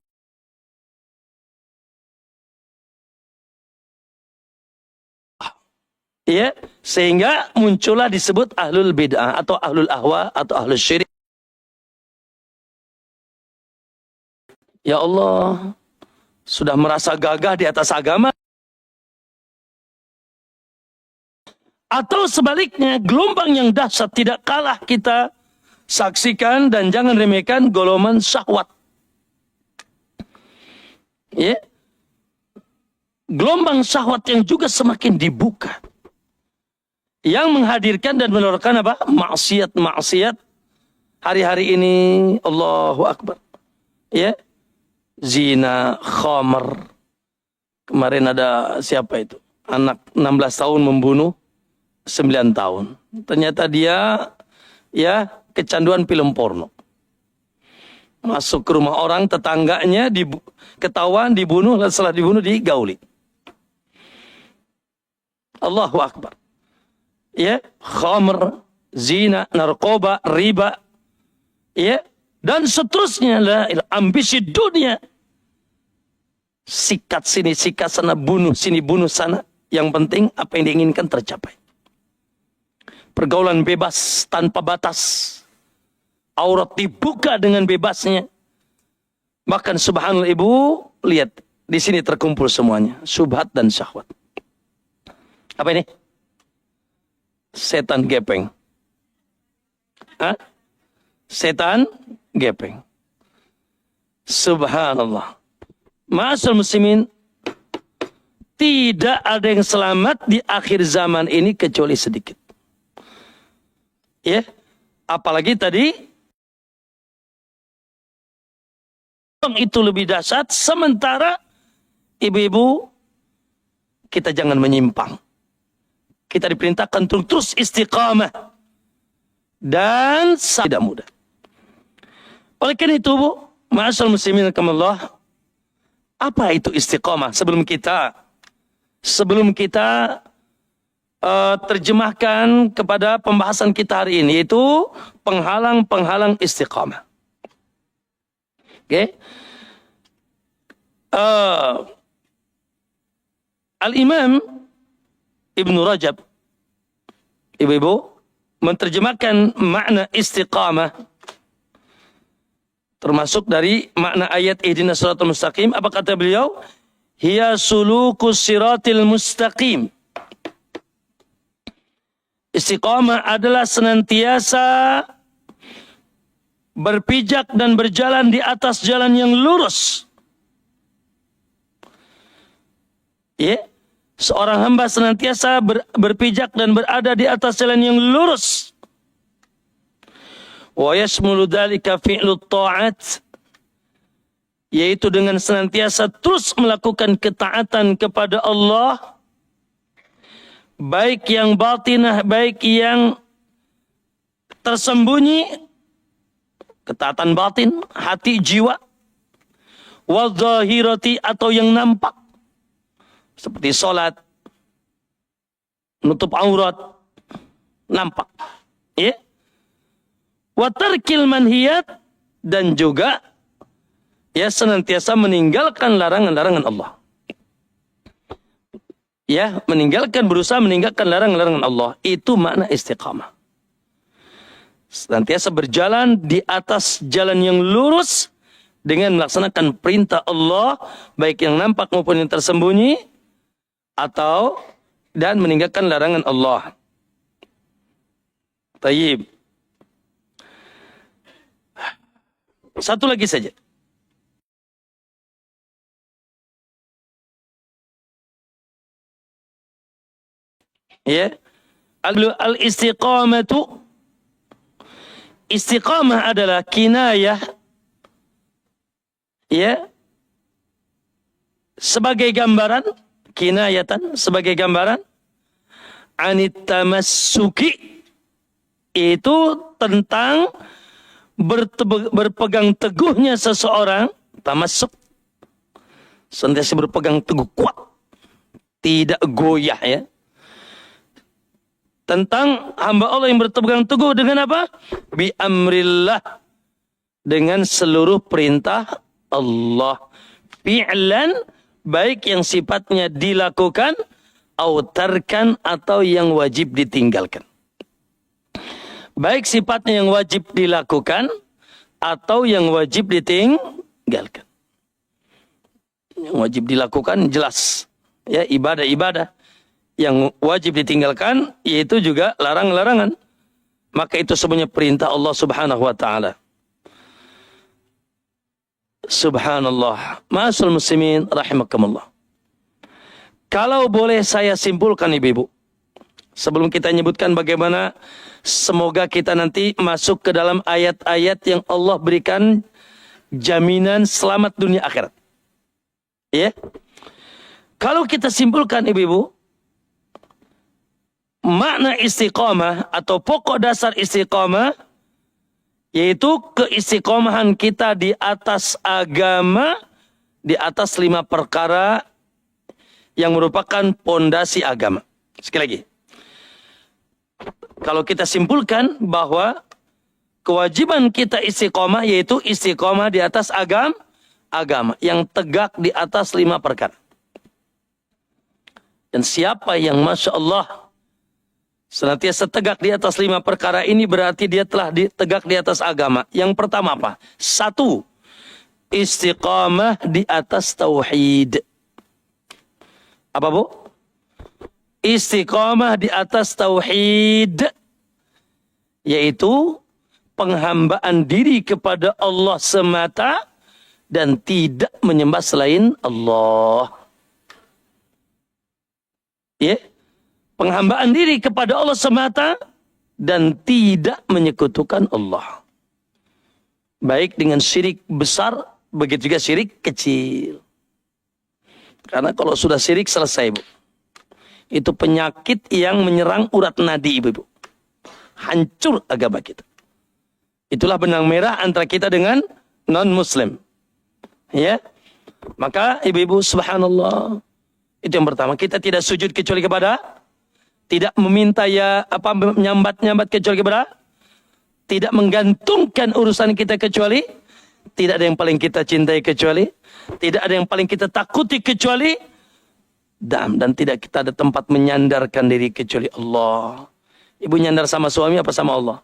Ya, sehingga muncullah disebut ahlul bid'ah atau ahlul ahwa atau ahlul syirik. Ya Allah, sudah merasa gagah di atas agama. Atau sebaliknya, gelombang yang dahsyat tidak kalah kita saksikan dan jangan remehkan golongan syahwat. Ya. Gelombang syahwat yang juga semakin dibuka. Yang menghadirkan dan menurunkan apa? Maksiat-maksiat. Hari-hari ini, Allahu Akbar. Ya. Zina, khamar. Kemarin ada siapa itu? Anak 16 tahun membunuh 9 tahun. Ternyata dia ya kecanduan film porno. Masuk ke rumah orang tetangganya, ketahuan dibunuh, setelah dibunuh digauli. Allahu Akbar. Ya, khamr, zina, narkoba, riba, ya, dan seterusnya lah, ambisi dunia. Sikat sini, sikat sana, bunuh sini, bunuh sana. Yang penting apa yang diinginkan tercapai. Pergaulan bebas tanpa batas. Aurat dibuka dengan bebasnya. Bahkan subhanallah, Ibu, lihat di sini terkumpul semuanya, subhat dan syahwat. Apa ini? Setan gepeng. Hah? Setan gepeng. Subhanallah. Ma'asyiral muslimin, tidak ada yang selamat di akhir zaman ini kecuali sedikit. Ya, apalagi tadi itu lebih dahsyat. Sementara ibu-ibu, kita jangan menyimpang. Kita diperintahkan untuk terus istiqamah dan tidak mudah. Oleh karena itu, Bu, ma'asyiral muslimin rahimakumullah, apa itu istiqamah? Sebelum kita terjemahkan kepada pembahasan kita hari ini, yaitu penghalang-penghalang istiqamah. Oke. Al-Imam Ibnu Rajab, ibu-ibu, menerjemahkan makna istiqamah termasuk dari makna ayat ihdinas siratal mustaqim. Apa kata beliau? Hiya sulukus siratil mustaqim. Istiqamah adalah senantiasa berpijak dan berjalan di atas jalan yang lurus. Ya, seorang hamba senantiasa berpijak dan berada di atas jalan yang lurus. Wa yashmulu dzalika fi'lut ta'at, yaitu dengan senantiasa terus melakukan ketaatan kepada Allah, baik yang batinah, baik yang tersembunyi, ketaatan batin, hati, jiwa, wa dzahirati, atau yang nampak, seperti sholat, nutup aurat, nampak. Ya. Wa tarkil manhiyat, dan juga ya senantiasa meninggalkan larangan-larangan Allah. Ya, berusaha meninggalkan larangan-larangan Allah. Itu makna istiqamah. Senantiasa berjalan di atas jalan yang lurus dengan melaksanakan perintah Allah, baik yang nampak maupun yang tersembunyi, dan meninggalkan larangan Allah. Tayyib. Satu lagi saja. Ya. Al-istiqamatu, istiqamah adalah kinayah, ya, sebagai gambaran, kinayatan sebagai gambaran, anit tamassuki, itu tentang berpegang teguhnya seseorang, tamassuk, senantiasa berpegang teguh kuat, tidak goyah, ya. Tentang hamba Allah yang berpegang teguh dengan apa? Bi amrillah, dengan seluruh perintah Allah. Fi'lan, baik yang sifatnya dilakukan, autarkan, atau yang wajib ditinggalkan. Baik sifatnya yang wajib dilakukan atau yang wajib ditinggalkan. Yang wajib dilakukan jelas, ya, ibadah-ibadah. Yang wajib ditinggalkan yaitu juga larang-larangan. Maka itu semuanya perintah Allah Subhanahu wa taala. Subhanallah. Ma'asyiral muslimin rahimakumullah. Kalau boleh saya simpulkan, ibu-ibu, sebelum kita menyebutkan bagaimana semoga kita nanti masuk ke dalam ayat-ayat yang Allah berikan jaminan selamat dunia akhirat. Ya. Kalau kita simpulkan, ibu-ibu, makna istiqamah atau pokok dasar istiqamah yaitu keistiqomahan kita di atas agama, di atas 5 perkara yang merupakan pondasi agama. Sekali lagi, kalau kita simpulkan bahwa kewajiban kita istiqamah yaitu istiqamah di atas agama yang tegak di atas 5 perkara. Dan siapa yang Masya Allah senantiasa tegak di atas 5 perkara ini, berarti dia telah tegak di atas agama. Yang pertama apa? 1, istiqamah di atas tauhid. Apa, Bu? Istiqamah di atas tauhid, yaitu penghambaan diri kepada Allah semata dan tidak menyembah selain Allah. Ya? Penghambaan diri kepada Allah semata dan tidak menyekutukan Allah. Baik dengan syirik besar, begitu juga syirik kecil. Karena kalau sudah syirik selesai, Bu. Itu penyakit yang menyerang urat nadi, ibu-ibu. Hancur agama kita. Itulah benang merah antara kita dengan non-muslim. Ya. Maka ibu-ibu, subhanallah, itu yang pertama. Kita tidak sujud kecuali kepada Tidak meminta menyambat-nyambat kecuali kepada, tidak menggantungkan urusan kita kecuali, tidak ada yang paling kita cintai kecuali, tidak ada yang paling kita takuti kecuali, dan tidak kita ada tempat menyandarkan diri kecuali Allah. Ibu nyandar sama suami apa sama Allah?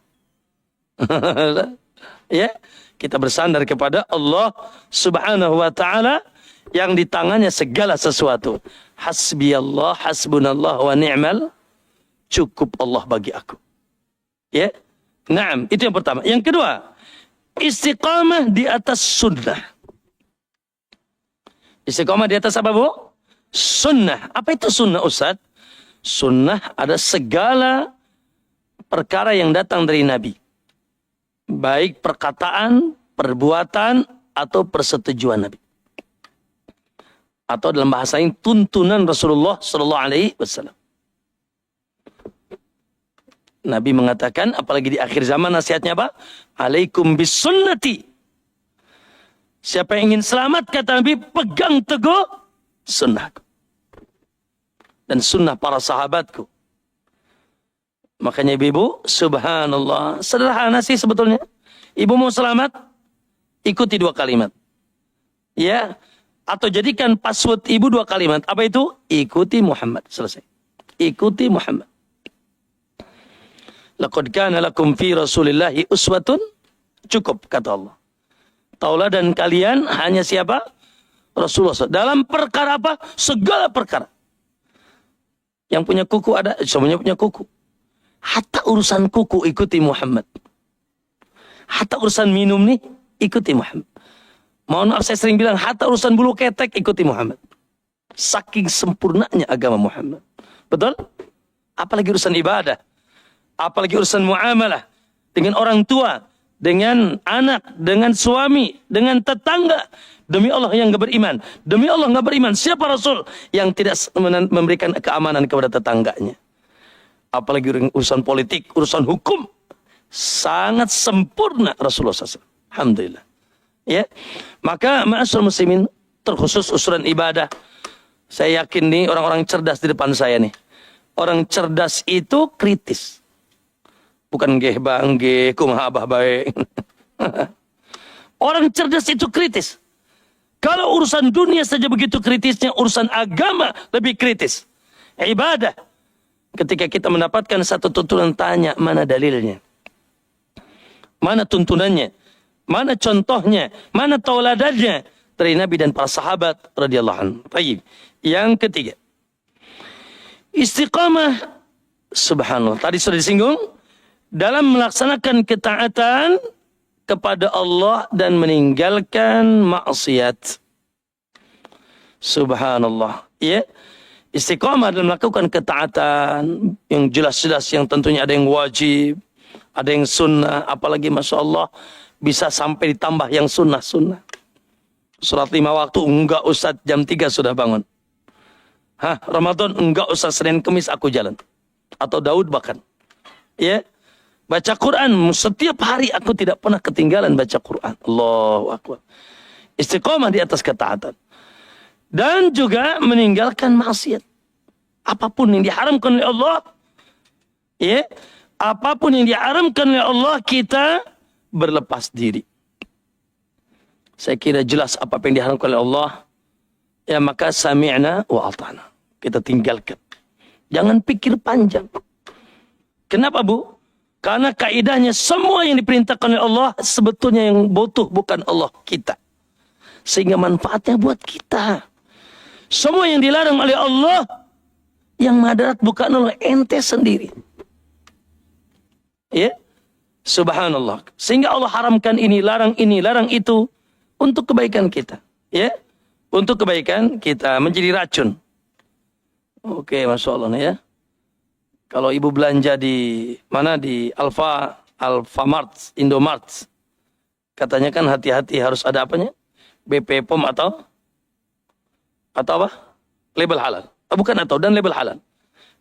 Ya, kita bersandar kepada Allah Subhanahu wa taala yang di tangannya segala sesuatu. Hasbiyallah, hasbunallah wa ni'mal, cukup Allah bagi aku. Ya. Naam, itu yang pertama. Yang kedua, istiqamah di atas sunnah. Istiqamah di atas apa, Bu? Sunnah. Apa itu sunnah, Ustaz? Sunnah ada segala perkara yang datang dari Nabi. Baik perkataan, perbuatan, atau persetujuan Nabi. Atau dalam bahasa yang tuntunan Rasulullah sallallahu alaihi wasallam. Nabi mengatakan, apalagi di akhir zaman nasihatnya apa? Alaikum bis sunnati. Siapa yang ingin selamat, kata Nabi, pegang teguh sunnahku. Dan sunnah para sahabatku. Makanya ibu, subhanallah, sederhana sih sebetulnya. Ibu mau selamat, ikuti 2 kalimat. Ya, atau jadikan password ibu 2 kalimat. Apa itu? Ikuti Muhammad. Selesai. Ikuti Muhammad. Laqad kana lakum fi Rasulillahi uswatun, cukup kata Allah. Tauladan kalian hanya siapa? Rasulullah. Dalam perkara apa? Segala perkara. Yang punya kuku ada, semuanya punya kuku. Hatta urusan kuku ikuti Muhammad. Hatta urusan minum nih ikuti Muhammad. Mohon maaf saya sering bilang, hatta urusan bulu ketek ikuti Muhammad. Saking sempurnanya agama Muhammad. Betul? Apalagi urusan ibadah. Apalagi urusan muamalah dengan orang tua, dengan anak, dengan suami, dengan tetangga. Demi Allah yang gak beriman. Demi Allah gak beriman. Siapa Rasul yang tidak memberikan keamanan kepada tetangganya? Apalagi urusan politik, urusan hukum. Sangat sempurna Rasulullah SAW. Alhamdulillah. Ya, maka ma'asyiral muslimin, terkhusus urusan ibadah. Saya yakin nih orang-orang cerdas di depan saya nih. Orang cerdas itu kritis. Bukan geh bang, geh, kumaha abah baik. Orang cerdas itu kritis. Kalau urusan dunia saja begitu kritisnya, urusan agama lebih kritis. Ibadah. Ketika kita mendapatkan satu tuntunan, tanya mana dalilnya. Mana tuntunannya. Mana contohnya. Mana tauladannya. Dari Nabi dan para sahabat radhiyallahu anhu. Baik. Yang ketiga. Istiqamah. Subhanallah. Tadi sudah disinggung. Dalam melaksanakan ketaatan kepada Allah dan meninggalkan maksiat. Subhanallah. Ya. Istiqamah dalam melakukan ketaatan yang jelas-jelas, yang tentunya ada yang wajib, ada yang sunnah, apalagi Masya Allah bisa sampai ditambah yang sunnah-sunnah. Sholat 5 waktu, enggak Ustaz jam 3 sudah bangun. Hah, Ramadan enggak Ustaz, Senin Kemis aku jalan. Atau Daud bahkan. Ya. Baca Quran, setiap hari aku tidak pernah ketinggalan baca Quran. Allahu Akbar. Istiqamah di atas ketaatan. Dan juga meninggalkan maksiat. Apapun yang diharamkan oleh Allah, ya, apapun yang diharamkan oleh Allah, kita berlepas diri. Saya kira jelas apa yang diharamkan oleh Allah, ya maka sami'na wa ata'na. Kita tinggalkan. Jangan pikir panjang. Kenapa, Bu? Karena kaidahnya semua yang diperintahkan oleh Allah sebetulnya yang butuh bukan Allah, kita. Sehingga manfaatnya buat kita. Semua yang dilarang oleh Allah yang madarat bukan oleh ente sendiri. Ya. Subhanallah. Sehingga Allah haramkan ini, larang itu untuk kebaikan kita. Ya. Untuk kebaikan kita, menjadi racun. Oke, Masya Allah ya. Kalau ibu belanja di mana, di Alfamart, Indomart, katanya kan hati-hati harus ada apanya? BP POM atau apa? Label halal. Bukan atau, dan label halal.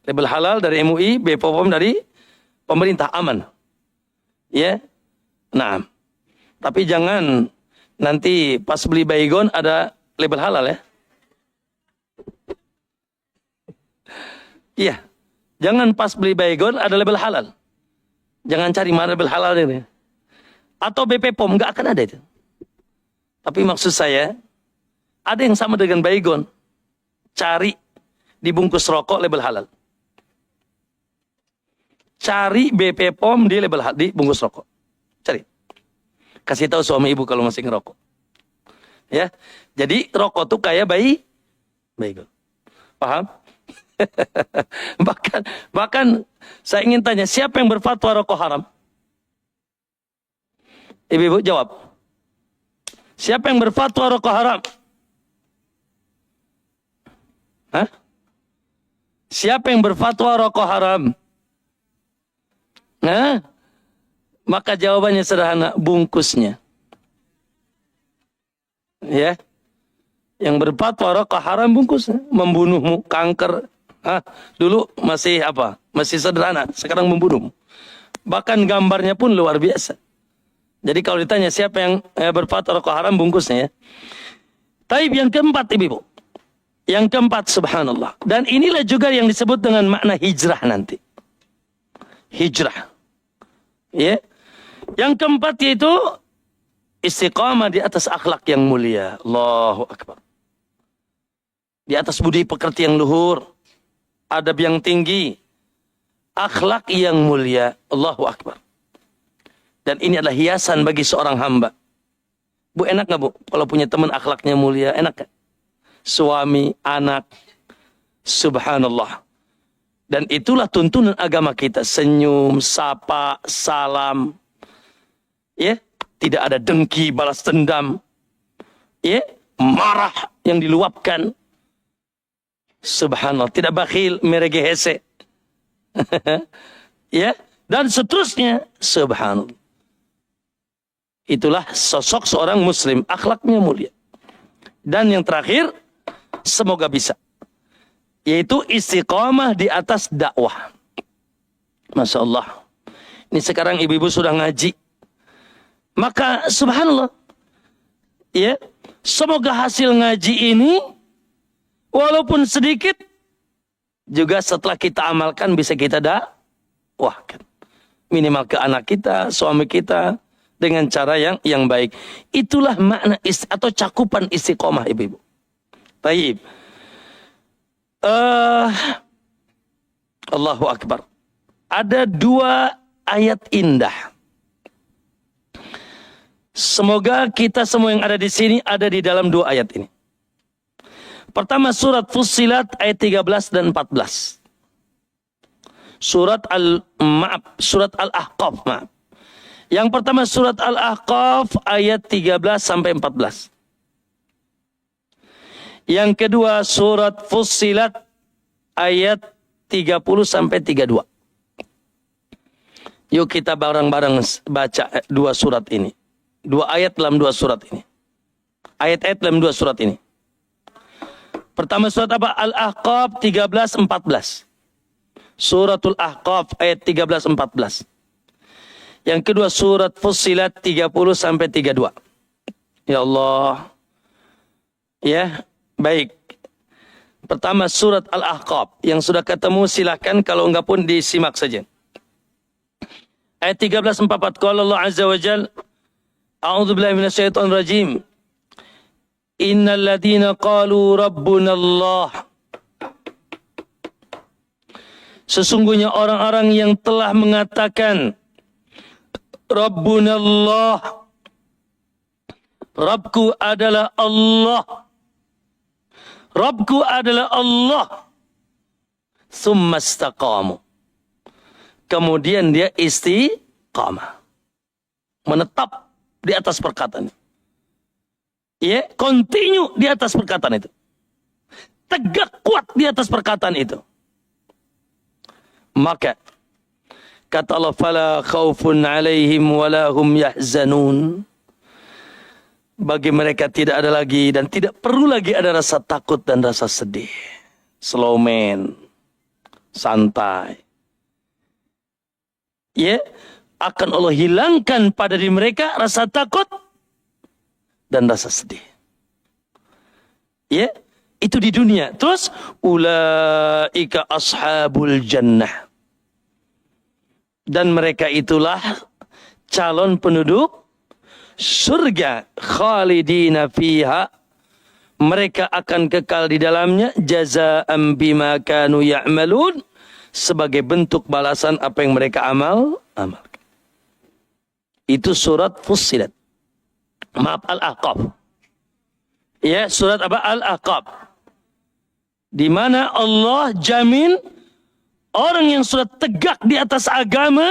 Label halal dari MUI, BP POM dari pemerintah, aman. Ya. Nah, tapi jangan nanti pas beli baygon ada label halal ya. Iya. Jangan pas beli baygon ada label halal. Jangan cari mana label halal ini. Atau BP POM, nggak akan ada itu. Tapi maksud saya, ada yang sama dengan baygon. Cari di bungkus rokok label halal. Cari BP POM di label di bungkus rokok. Cari. Kasih tahu suami ibu kalau masih ngerokok. Ya. Jadi rokok tuh kayak baygon. Paham? bahkan saya ingin tanya, siapa yang berfatwa rokok haram? Ibu-ibu jawab. Siapa yang berfatwa rokok haram? Hah? Siapa yang berfatwa rokok haram? Nah, maka jawabannya sederhana, bungkusnya. Ya. Yang berfatwa rokok haram bungkusnya, membunuhmu, kanker. Dulu masih apa? Masih sederhana, sekarang membunuhmu. Bahkan gambarnya pun luar biasa. Jadi kalau ditanya siapa yang berfatwa rokok haram, bungkusnya ya. Taib yang keempat, ibu-ibu. Yang keempat, subhanallah. Dan inilah juga yang disebut dengan makna hijrah nanti. Hijrah. Ya. Yang keempat yaitu istiqamah di atas akhlak yang mulia. Allahu Akbar. Di atas budi pekerti yang luhur. Adab yang tinggi. Akhlak yang mulia. Allahu Akbar. Dan ini adalah hiasan bagi seorang hamba. Bu, enak gak bu? Kalau punya teman akhlaknya mulia, enak gak? Suami, anak. Subhanallah. Dan itulah tuntunan agama kita. Senyum, sapa, salam. Ya, tidak ada dengki, balas dendam. Ya, marah yang diluapkan. Subhanallah. Tidak bakhil, meregehese. Ya, dan seterusnya. Subhanallah. Itulah sosok seorang muslim, akhlaknya mulia. Dan yang terakhir, semoga bisa, yaitu istiqamah di atas dakwah. Masya Allah. Ini sekarang ibu-ibu sudah ngaji. Maka subhanallah, ya, semoga hasil ngaji ini, walaupun sedikit, juga setelah kita amalkan bisa kita dakwahkan. Minimal ke anak kita, suami kita, dengan cara yang baik. Itulah makna atau cakupan istiqomah, ibu-ibu. Baik. Allahu Akbar. Ada dua ayat indah. Semoga kita semua yang ada di sini ada di dalam dua ayat ini. Pertama surat Fussilat ayat 13 dan 14. Surat Al-Ahqaf, maaf. Yang pertama surat Al-Ahqaf ayat 13 sampai 14. Yang kedua surat Fussilat ayat 30 sampai 32. Yuk kita bareng-bareng baca dua surat ini. Dua ayat dalam dua surat ini. Ayat-ayat dalam dua surat ini. Pertama surat apa? Al-Ahqaf 13 14. Suratul Ahqaf ayat 13 14. Yang kedua surat Fussilat 30 sampai 32. Ya Allah. Ya, baik. Pertama surat Al-Ahqaf. Yang sudah ketemu silahkan, kalau enggak pun disimak saja. Ayat 13 44. Qala Allah Azza wa Jalla, A'udzu billahi minasyaitonir rajim. Innal ladzina qalu rabbuna Allah. Sesungguhnya orang-orang yang telah mengatakan Rabbuna Allah, Rabbku adalah Allah, Rabbku adalah Allah. Tsumma istaqamu. Kemudian dia istiqamah, menetap di atas perkataan. Ya, continue di atas perkataan itu. Tegak kuat di atas perkataan itu. Maka kata Allah, fala khaufun alaihim wala hum yahzanun. Bagi mereka tidak ada lagi dan tidak perlu lagi ada rasa takut dan rasa sedih. Slow man, santai. Ya, akan Allah hilangkan pada diri mereka rasa takut dan rasa sedih. Ya, Itu di dunia. Terus ulaika ashabul jannah. Dan mereka itulah calon penduduk surga, khalidina fiha. Mereka akan kekal di dalamnya, jazaa'an bima kanu ya'malun, sebagai bentuk balasan apa yang mereka amalkan. Itu surat Fussilat. Maaf, Al-Ahqaf. Ya, surat apa? Al-Ahqaf. Di mana Allah jamin orang yang sudah tegak di atas agama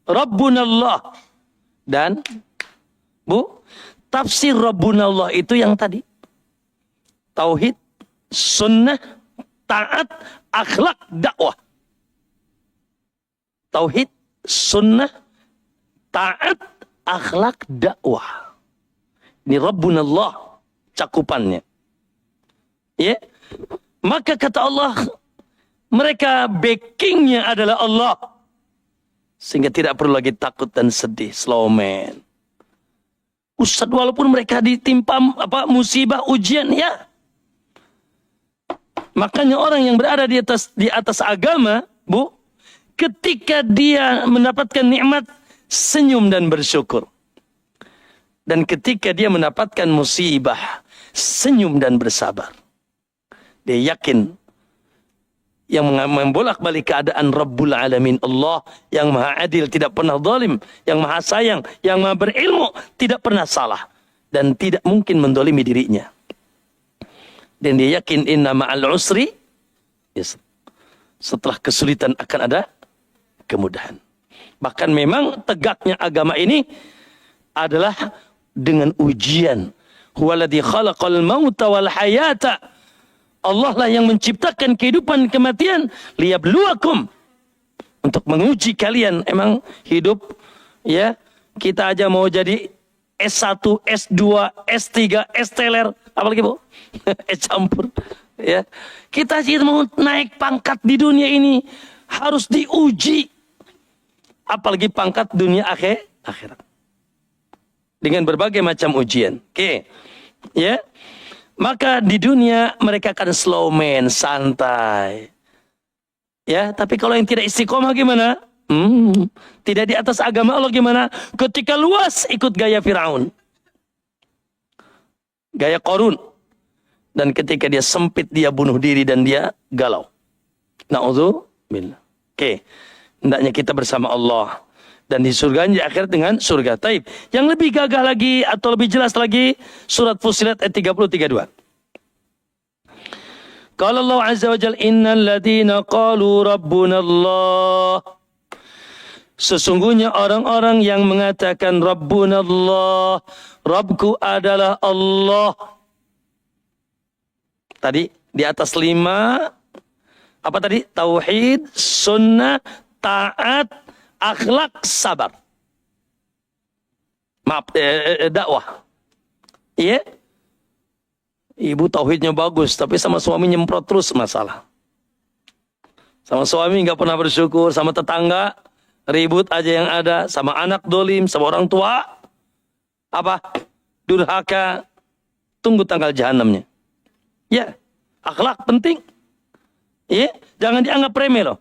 Rabbunallah. Dan tafsir Rabbunallah itu yang tadi. Tauhid, sunnah, taat, akhlak, dakwah. Tauhid, sunnah, taat, akhlak, dakwah. Ini Rabbunallah cakupannya. Ya. Maka kata Allah, mereka backingnya adalah Allah. Sehingga tidak perlu lagi takut dan sedih. Slow man. Ustaz, walaupun mereka ditimpa musibah, ujian, ya. Makanya orang yang berada di atas agama, Bu, ketika dia mendapatkan nikmat, senyum dan bersyukur. Dan ketika dia mendapatkan musibah, senyum dan bersabar. Dia yakin yang membolak-balik keadaan Rabbul Alamin, Allah yang maha adil, tidak pernah zalim, yang maha sayang, yang maha berilmu, tidak pernah salah, dan tidak mungkin mendolimi dirinya. Dan dia yakin inna ma'al usri, yes, setelah kesulitan akan ada kemudahan. Bahkan memang tegaknya agama ini adalah dengan ujian. Huwaladzi khalaqal mauta wal hayata. Allah lah yang menciptakan kehidupan kematian, liyabluwakum, untuk menguji kalian. Emang hidup, ya, kita aja mau jadi S1, S2, S3, S-teler, apalagi Bu? S campur, ya. Kita sih mau naik pangkat di dunia ini harus diuji, apalagi pangkat dunia akhirat dengan berbagai macam ujian. Oke, ya. Maka di dunia mereka akan slow man, santai. Ya, tapi kalau yang tidak istiqomah gimana? Tidak di atas agama Allah gimana? Ketika luas ikut gaya Firaun, gaya Qarun. Dan ketika dia sempit, dia bunuh diri dan dia galau. Na'udzubillah. Oke, hendaknya kita bersama Allah. Dan di surga, di akhirat dengan surga. Taib. Yang lebih gagah lagi atau lebih jelas lagi, surat Fussilat ayat 30-32. Qala Allah Azza wa Jalla, innal ladhina qalu Rabbuna Allah. Sesungguhnya orang-orang yang mengatakan Rabbuna Allah, Rabbku adalah Allah. Tadi di atas 5, apa tadi? Tauhid, sunnah, taat, akhlak, sabar. Maaf, dakwah. Iya? Ibu tauhidnya bagus, tapi sama suami nyemprot terus masalah. Sama suami nggak pernah bersyukur, sama tetangga ribut aja yang ada, sama anak dolim, sama orang tua apa? Durhaka. Tunggu tanggal jahanamnya. Ya, akhlak penting. Ya, jangan dianggap remeh loh.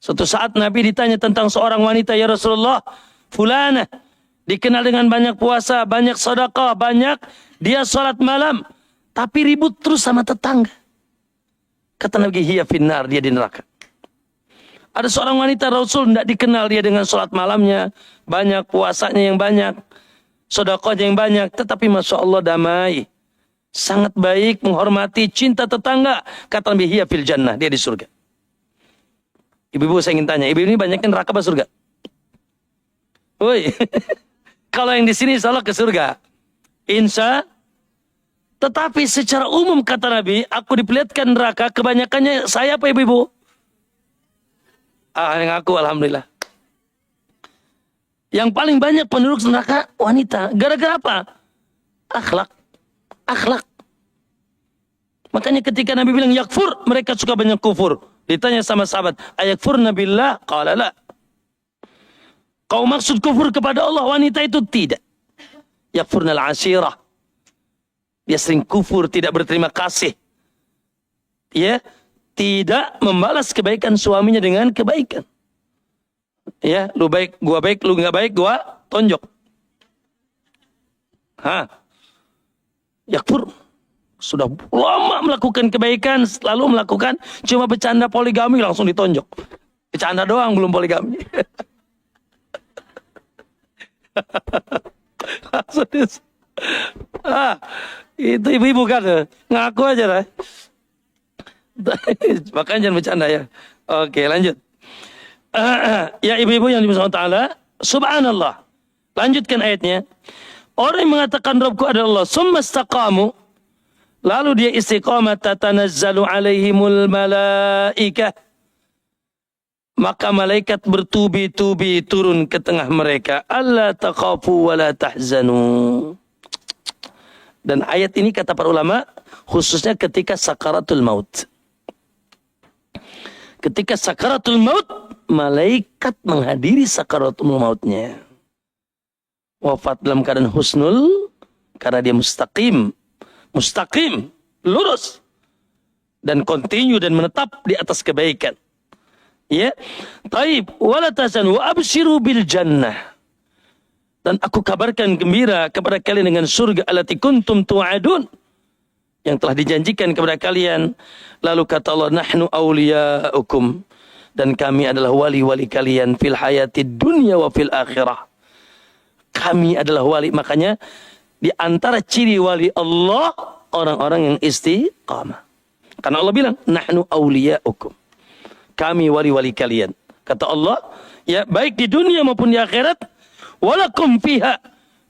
Suatu saat Nabi ditanya tentang seorang wanita, ya Rasulullah, fulana dikenal dengan banyak puasa, banyak sedekah, banyak dia salat malam, tapi ribut terus sama tetangga. Kata Nabi, hiya finnar, dia di neraka. Ada seorang wanita Rasul tidak dikenal dia dengan salat malamnya, banyak puasanya yang banyak, sedekahnya yang banyak, tetapi masya Allah damai, sangat baik, menghormati, cinta tetangga. Kata Nabi, hiya fil jannah, dia di surga. Ibu-ibu saya ingin tanya, ibu ini banyaknya neraka apa surga? Woi, kalau yang di sini salah ke surga, insya. Tetapi secara umum kata Nabi, aku diperlihatkan neraka, kebanyakannya saya apa ibu-ibu? Yang aku, alhamdulillah. Yang paling banyak penduduk neraka wanita. Gara-gara apa? Akhlak. Makanya ketika Nabi bilang yakfur, mereka suka banyak kufur. Ditanya sama sahabat, ayakfurna billah? Qala la. Kau maksud kufur kepada Allah? Wanita itu tidak. Yakfurnal ashirah. Dia sering kufur, tidak berterima kasih. ya, tidak membalas kebaikan suaminya dengan kebaikan. Ya, lu baik, lu nggak baik, gua tonjok. Yakfur. Sudah lama melakukan kebaikan, lalu melakukan cuma bercanda poligami, langsung ditonjok. Bercanda doang, belum poligami. Itu ibu-ibu kan, ngaku aja lah. Makanya jangan bercanda ya. Oke, lanjut. Ya ibu-ibu yang dimuliakan Allah, subhanallah. Lanjutkan ayatnya. Orang yang mengatakan Rabbku adalah Allah, summa istaqamu, lalu dia istiqamah, tatanazzalu alaihimul malaikah, maka malaikat bertubi-tubi turun ke tengah mereka. Alla taqafu wa la tahzanu. Dan ayat ini kata para ulama, khususnya ketika sakaratul maut. Ketika sakaratul maut, malaikat menghadiri sakaratul mautnya. Wafat dalam keadaan husnul, karena dia mustaqim, lurus, dan continue dan menetap di atas kebaikan. Ya, taib, wala tahzanu wa abshiru bil jannah. Dan aku kabarkan gembira kepada kalian dengan surga allati kuntum tu'adun, yang telah dijanjikan kepada kalian. Lalu kata Allah, nahnu awliya'ukum, dan kami adalah wali-wali kalian fil hayatid dunya wa fil akhirah. Kami adalah wali. Makanya di antara ciri wali Allah, orang-orang yang istiqamah. Karena Allah bilang, nahnu awliya'ukum, kami wali-wali kalian. Kata Allah, ya baik di dunia maupun di akhirat, walakum fiha,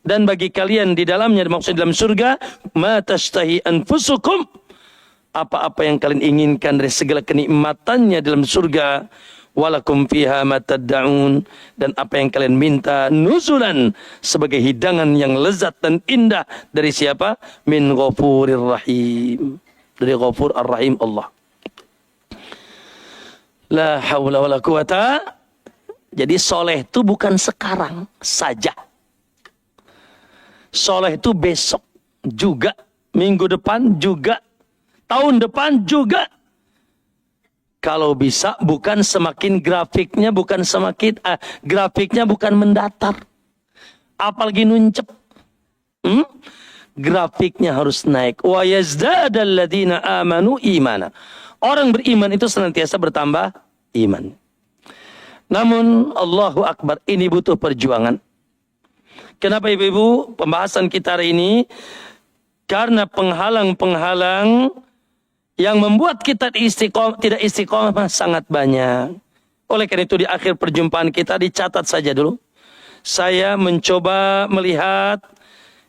dan bagi kalian di dalamnya, maksud dalam surga, ma tashtahi anfusukum, apa-apa yang kalian inginkan dari segala kenikmatannya dalam surga. Walakum fiha ma tad'un, dan apa yang kalian minta, nuzulan, sebagai hidangan yang lezat dan indah dari siapa? Min ghafurir rahim, dari Ghafur ar-Rahim Allah. La haula wala quwata. Jadi soleh itu bukan sekarang saja. Soleh itu besok juga, minggu depan juga, tahun depan juga. Kalau bisa bukan semakin grafiknya, bukan semakin grafiknya bukan mendatar, apalagi nuncep. Grafiknya harus naik. Wa yazdadal ladzina amanu imana. Orang beriman itu senantiasa bertambah iman. Namun Allahu Akbar, ini butuh perjuangan. Kenapa ibu-ibu pembahasan kita hari ini? Karena penghalang-penghalang yang membuat kita tidak istiqomah sangat banyak. Oleh karena itu di akhir perjumpaan kita dicatat saja dulu. Saya mencoba melihat,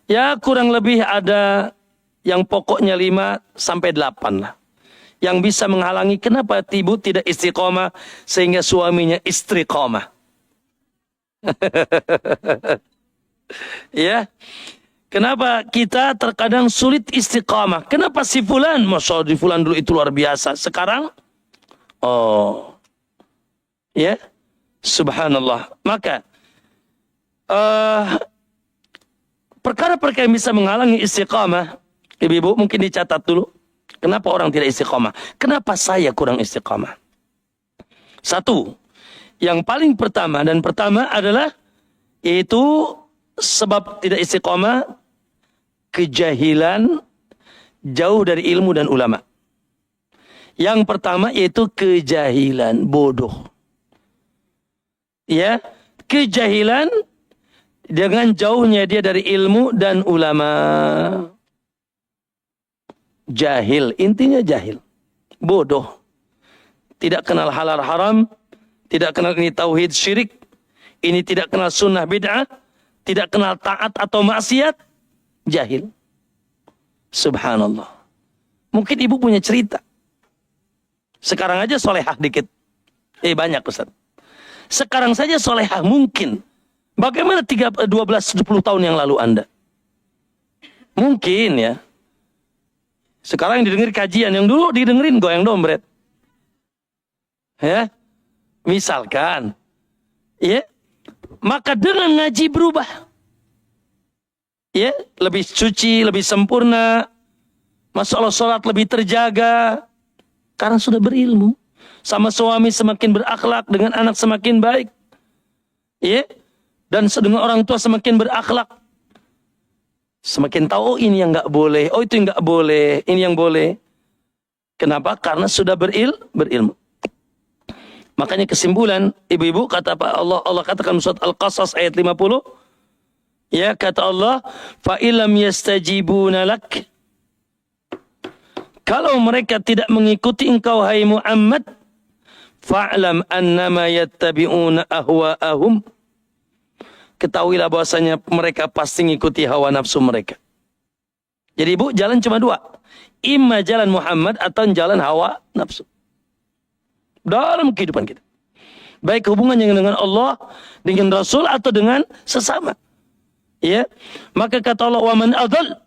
ya kurang lebih ada yang pokoknya 5 sampai 8 lah. Yang bisa menghalangi kenapa ibu tidak istiqomah sehingga suaminya istiqomah. Ya. Kenapa kita terkadang sulit istiqamah? Kenapa si fulan? Masya Allah, di fulan dulu itu luar biasa. Sekarang, ya, subhanallah. Maka, perkara-perkara yang bisa menghalangi istiqamah, ibu-ibu mungkin dicatat dulu. Kenapa orang tidak istiqamah? Kenapa saya kurang istiqamah? Satu, yang paling pertama adalah, yaitu sebab tidak istiqamah, kejahilan, jauh dari ilmu dan ulama. Yang pertama yaitu kejahilan, bodoh. Ya, kejahilan dengan jauhnya dia dari ilmu dan ulama. Jahil, intinya jahil, bodoh. Tidak kenal halal haram, tidak kenal ini tauhid syirik, ini tidak kenal sunnah bid'ah, tidak kenal taat atau maksiat, jahil. Subhanallah. Mungkin ibu punya cerita. Sekarang aja solehah dikit. Banyak Ustaz. Sekarang saja solehah mungkin. Bagaimana 12-10 tahun yang lalu Anda? Mungkin ya. Sekarang yang didengar kajian, yang dulu didengerin goyang dompet. Ya. Misalkan. Ya. Maka dengan ngaji berubah. Ya, lebih suci, lebih sempurna. Masya Allah, sholat lebih terjaga. Karena sudah berilmu. Sama suami semakin berakhlak, dengan anak semakin baik. Ya. Dan dengan orang tua semakin berakhlak. Semakin tahu, oh ini yang nggak boleh, oh itu yang nggak boleh, ini yang boleh. Kenapa? Karena sudah berilmu. Makanya kesimpulan, ibu-ibu, kata Allah katakan surat Al-Qasas ayat 50. Ya, kata Allah, fa illam yastajibuna lak. Kalau mereka tidak mengikuti engkau hai Muhammad, fa'lam annama yattabi'una ahwa'ahum. Ketahuilah bahwasanya mereka pasti mengikuti hawa nafsu mereka. Jadi ibu, jalan cuma dua. Imma jalan Muhammad atau jalan hawa nafsu. Dalam kehidupan kita. Baik hubungannya dengan Allah, dengan Rasul, atau dengan sesama. Ya, maka kata Allah, wa man adall.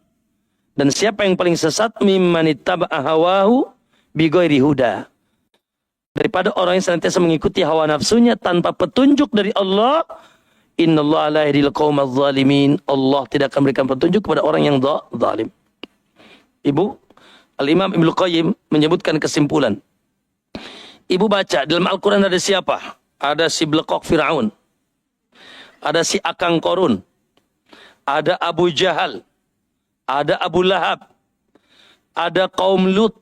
Dan siapa yang paling sesat? Mimman ittaba'a hawahu bighairi huda. Daripada orang yang senantiasa mengikuti hawa nafsunya tanpa petunjuk dari Allah. Innallaha la yahdil qaumadz zalimin. Allah tidak akan memberikan petunjuk kepada orang yang zalim. Ibu, Al-Imam Ibnu Qayyim menyebutkan kesimpulan. Ibu baca dalam Al-Quran ada siapa? Ada si Blekok Fir'aun. Ada si Akang Korun. Ada Abu Jahal. Ada Abu Lahab. Ada kaum Lut.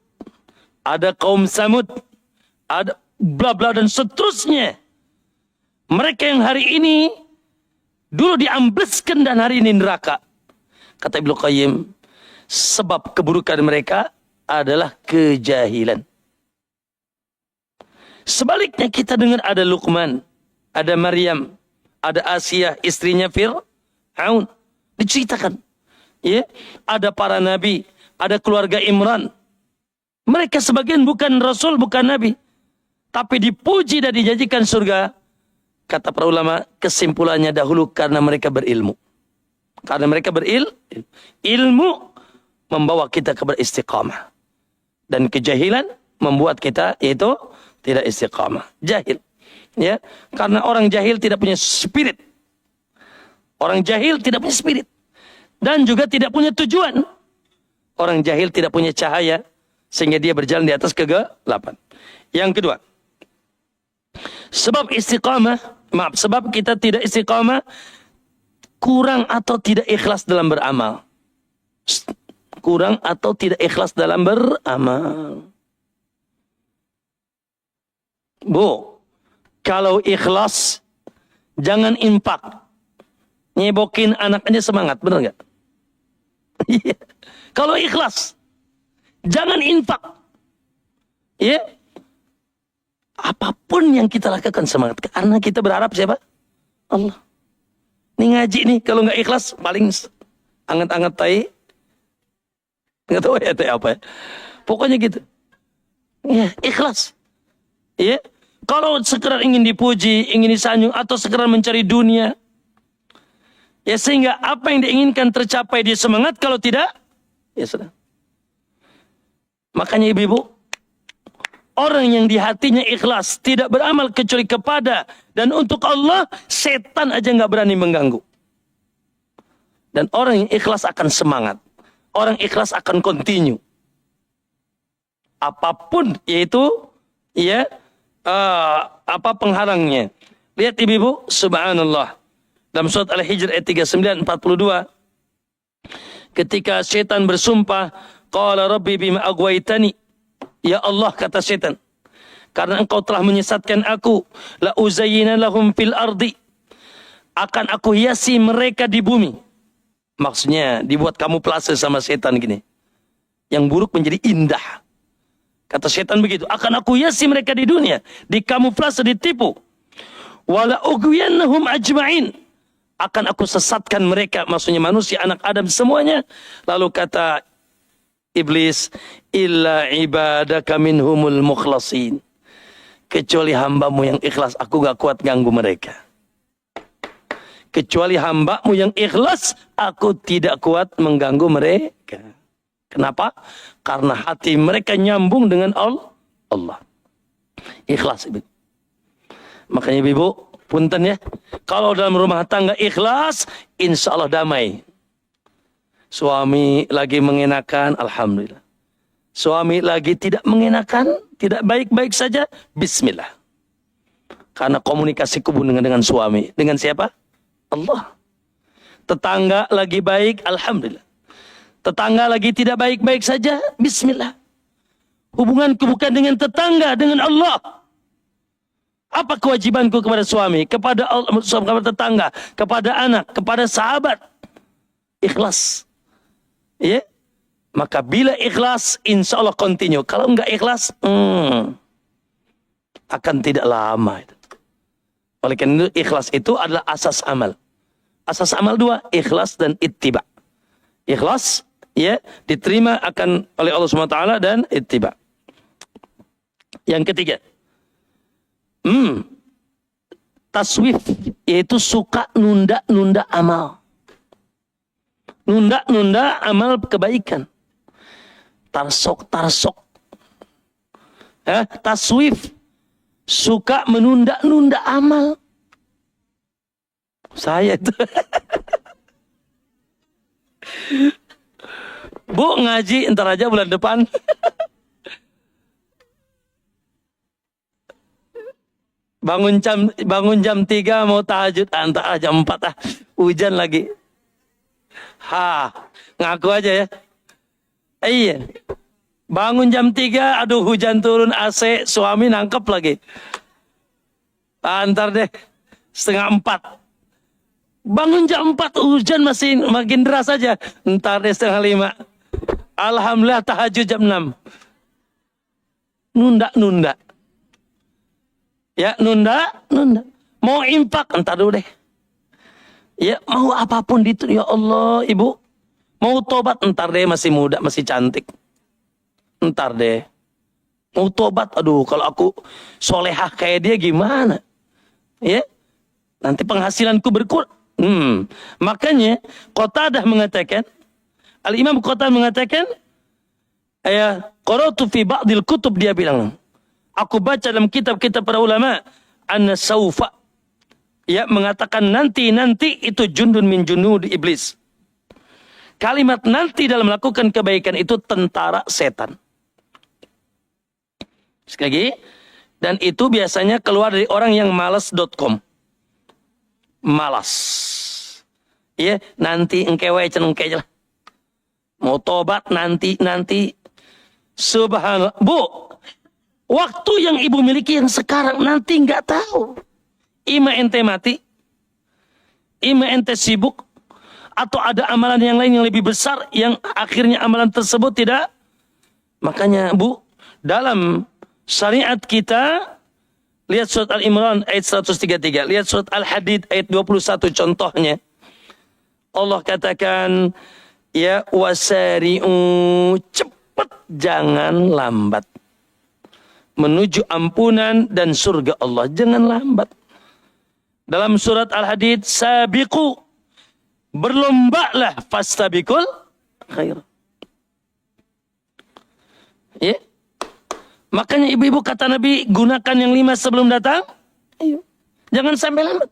Ada kaum Samud. Ada bla bla dan seterusnya. Mereka yang hari ini dulu diambleskan dan hari ini neraka. Kata Ibnu Qayyim, sebab keburukan mereka adalah kejahilan. Sebaliknya kita dengar ada Luqman, ada Maryam, ada Asia, istrinya Fir'aun. Diceritakan. Ya, ada para nabi, ada keluarga Imran. Mereka sebagian bukan Rasul, bukan Nabi. Tapi dipuji dan dijanjikan surga. Kata para ulama, kesimpulannya dahulu karena mereka berilmu. Karena mereka ilmu membawa kita kepada istiqamah. Dan kejahilan membuat kita yaitu tidak istiqamah. Jahil. Ya, karena orang jahil tidak punya spirit. Orang jahil tidak punya spirit. Dan juga tidak punya tujuan. Orang jahil tidak punya cahaya. Sehingga dia berjalan di atas kegelapan. Yang kedua. Sebab kita tidak istiqamah. Kurang atau tidak ikhlas dalam beramal. Kurang atau tidak ikhlas dalam beramal. Bu, kalau ikhlas, jangan impak. Nyebokin anak aja semangat, benar nggak? Kalau ikhlas, jangan infak. Ya, apapun yang kita lakukan semangat. Karena kita berharap siapa? Allah. Ini ngaji nih, kalau nggak ikhlas, paling anget-anget tai. Nggak tahu ya tai apa ya. Pokoknya gitu. Ya, ikhlas. Ya, kalau sekedar ingin dipuji, ingin disanjung, atau sekedar mencari dunia. Ya, sehingga apa yang diinginkan tercapai dia semangat, kalau tidak, ya sudah. Makanya ibu-ibu, orang yang di hatinya ikhlas, tidak beramal kecuali kepada dan untuk Allah, setan aja nggak berani mengganggu. Dan orang yang ikhlas akan semangat. Orang ikhlas akan continue. Apapun, yaitu, ya, apa penghalangnya. Lihat ibu-ibu, subhanallah. Dalam surat Al-Hijr ayat 39, 42. Ketika syaitan bersumpah, qala rabbi bima aghwaytani. Ya Allah, kata syaitan, karena engkau telah menyesatkan aku, la uzayyina lahum fil ardi. Akan aku hiasi mereka di bumi. Maksudnya dibuat kamuflase sama syaitan gini. Yang buruk menjadi indah. Kata syaitan begitu, akan aku hiasi mereka di dunia, dikamuflase, ditipu. Wala ughwiyannahum ajma'in. Akan aku sesatkan mereka, maksudnya manusia, anak Adam semuanya. Lalu kata iblis, illa ibadaka minhumul mukhlasin. Kecuali hambamu yang ikhlas, aku gak kuat ganggu mereka. Kecuali hambamu yang ikhlas, aku tidak kuat mengganggu mereka. Kenapa? Karena hati mereka nyambung dengan Allah. Ikhlas. Makanya ibu, punten ya, kalau dalam rumah tangga ikhlas, insya Allah damai. Suami lagi mengenakan, alhamdulillah. Suami lagi tidak mengenakan, tidak baik-baik saja, bismillah. Karena komunikasi hubungan dengan suami. Dengan siapa? Allah. Tetangga lagi baik, alhamdulillah. Tetangga lagi tidak baik-baik saja, bismillah. Hubunganku bukan dengan tetangga, dengan Allah. Apa kewajibanku kepada suami, kepada Allah, kepada tetangga, kepada anak, kepada sahabat? Ikhlas. Ya? Maka bila ikhlas, insya Allah continue. Kalau enggak ikhlas, akan tidak lama. Oleh karena itu, ikhlas itu adalah asas amal. Asas amal dua, ikhlas dan ittiba. Ikhlas, ya, diterima akan oleh Allah SWT dan ittiba. Yang ketiga, taswif, yaitu suka nunda-nunda amal. Nunda-nunda amal kebaikan. Tarsok. Taswif, suka menunda-nunda amal. Saya itu. Bu, ngaji entar aja bulan depan. Bangun jam 3 mau tahajud, entar jam 4 hujan lagi. Ngaku aja ya. Iya. Bangun jam 3, aduh hujan turun AC, suami nangkep lagi. Ntar deh, 3:30. Bangun jam 4, hujan masih makin deras saja. Ntar deh 4:30. Alhamdulillah tahajud jam 6. Nunda. Ya, nunda. Mau infak, entar dulu deh. Ya, mau apapun itu, ya Allah, ibu. Mau tobat, entar deh, masih muda, masih cantik. Entar deh. Mau tobat, aduh, kalau aku solehah kayak dia gimana? Ya, nanti penghasilanku berkurang. Makanya, Qatadah mengatakan, Al-Imam Qatadah mengatakan, qara'tu fi ba'dil kutub, dia bilang, aku baca dalam kitab-kitab para ulama, anna saufa, ya, mengatakan nanti itu jundun min junudi iblis. Kalimat nanti dalam melakukan kebaikan itu tentara setan. Sekali lagi, dan itu biasanya keluar dari orang yang malas.com. Malas. Ya, nanti engkewe lah. Mau tobat nanti. Subhanallah. Bu, waktu yang ibu miliki yang sekarang nanti nggak tahu. Ima ente mati, ima ente sibuk, atau ada amalan yang lain yang lebih besar yang akhirnya amalan tersebut tidak. Makanya Bu, dalam syariat kita, lihat surat Al-Imran ayat 133, lihat surat Al-Hadid ayat 21 contohnya. Allah katakan, ya wasari'u, cepat jangan lambat menuju ampunan dan surga Allah, jangan lambat. Dalam surat Al-Hadid, sabiqu, berlombalah, fastabiqul khair. Ya. Makanya ibu-ibu kata Nabi, gunakan yang 5 sebelum datang. Ayo. Jangan sampai lambat.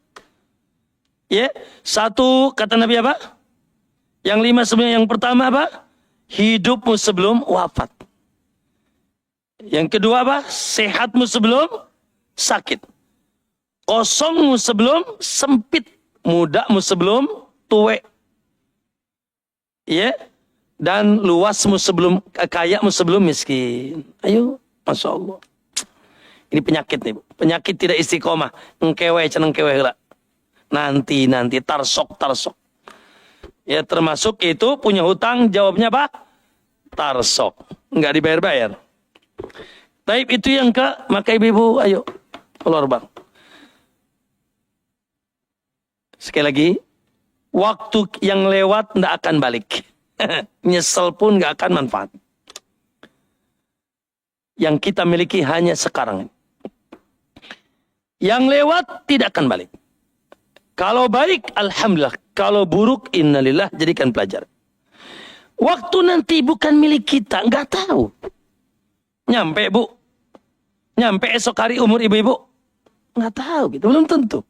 Ya. 1, kata Nabi apa? Yang 5 sebelum, yang pertama apa? Hidupmu sebelum wafat. Yang kedua apa? Sehatmu sebelum sakit. Kosongmu sebelum sempit. Mudamu sebelum tuwek. Ya. Dan luasmu sebelum, kayamu sebelum miskin. Ayo. Masya Allah. Ini penyakit nih, Bu. Penyakit tidak istiqomah. Engkewe lah. Nanti. Tarsok. Ya, termasuk itu punya hutang, jawabnya apa? Tarsok. Enggak dibayar-bayar. Taib itu yang maka ibu-ibu, ayo. Keluar bang. Sekali lagi, waktu yang lewat tidak akan balik. Nyesel pun tidak akan manfaat. Yang kita miliki hanya sekarang. Yang lewat tidak akan balik. Kalau baik, alhamdulillah. Kalau buruk, innalillah, jadikan pelajaran. Waktu nanti bukan milik kita, nggak tahu. Nyampe Bu, nyampe esok hari umur ibu-ibu, nggak tahu gitu, belum tentu.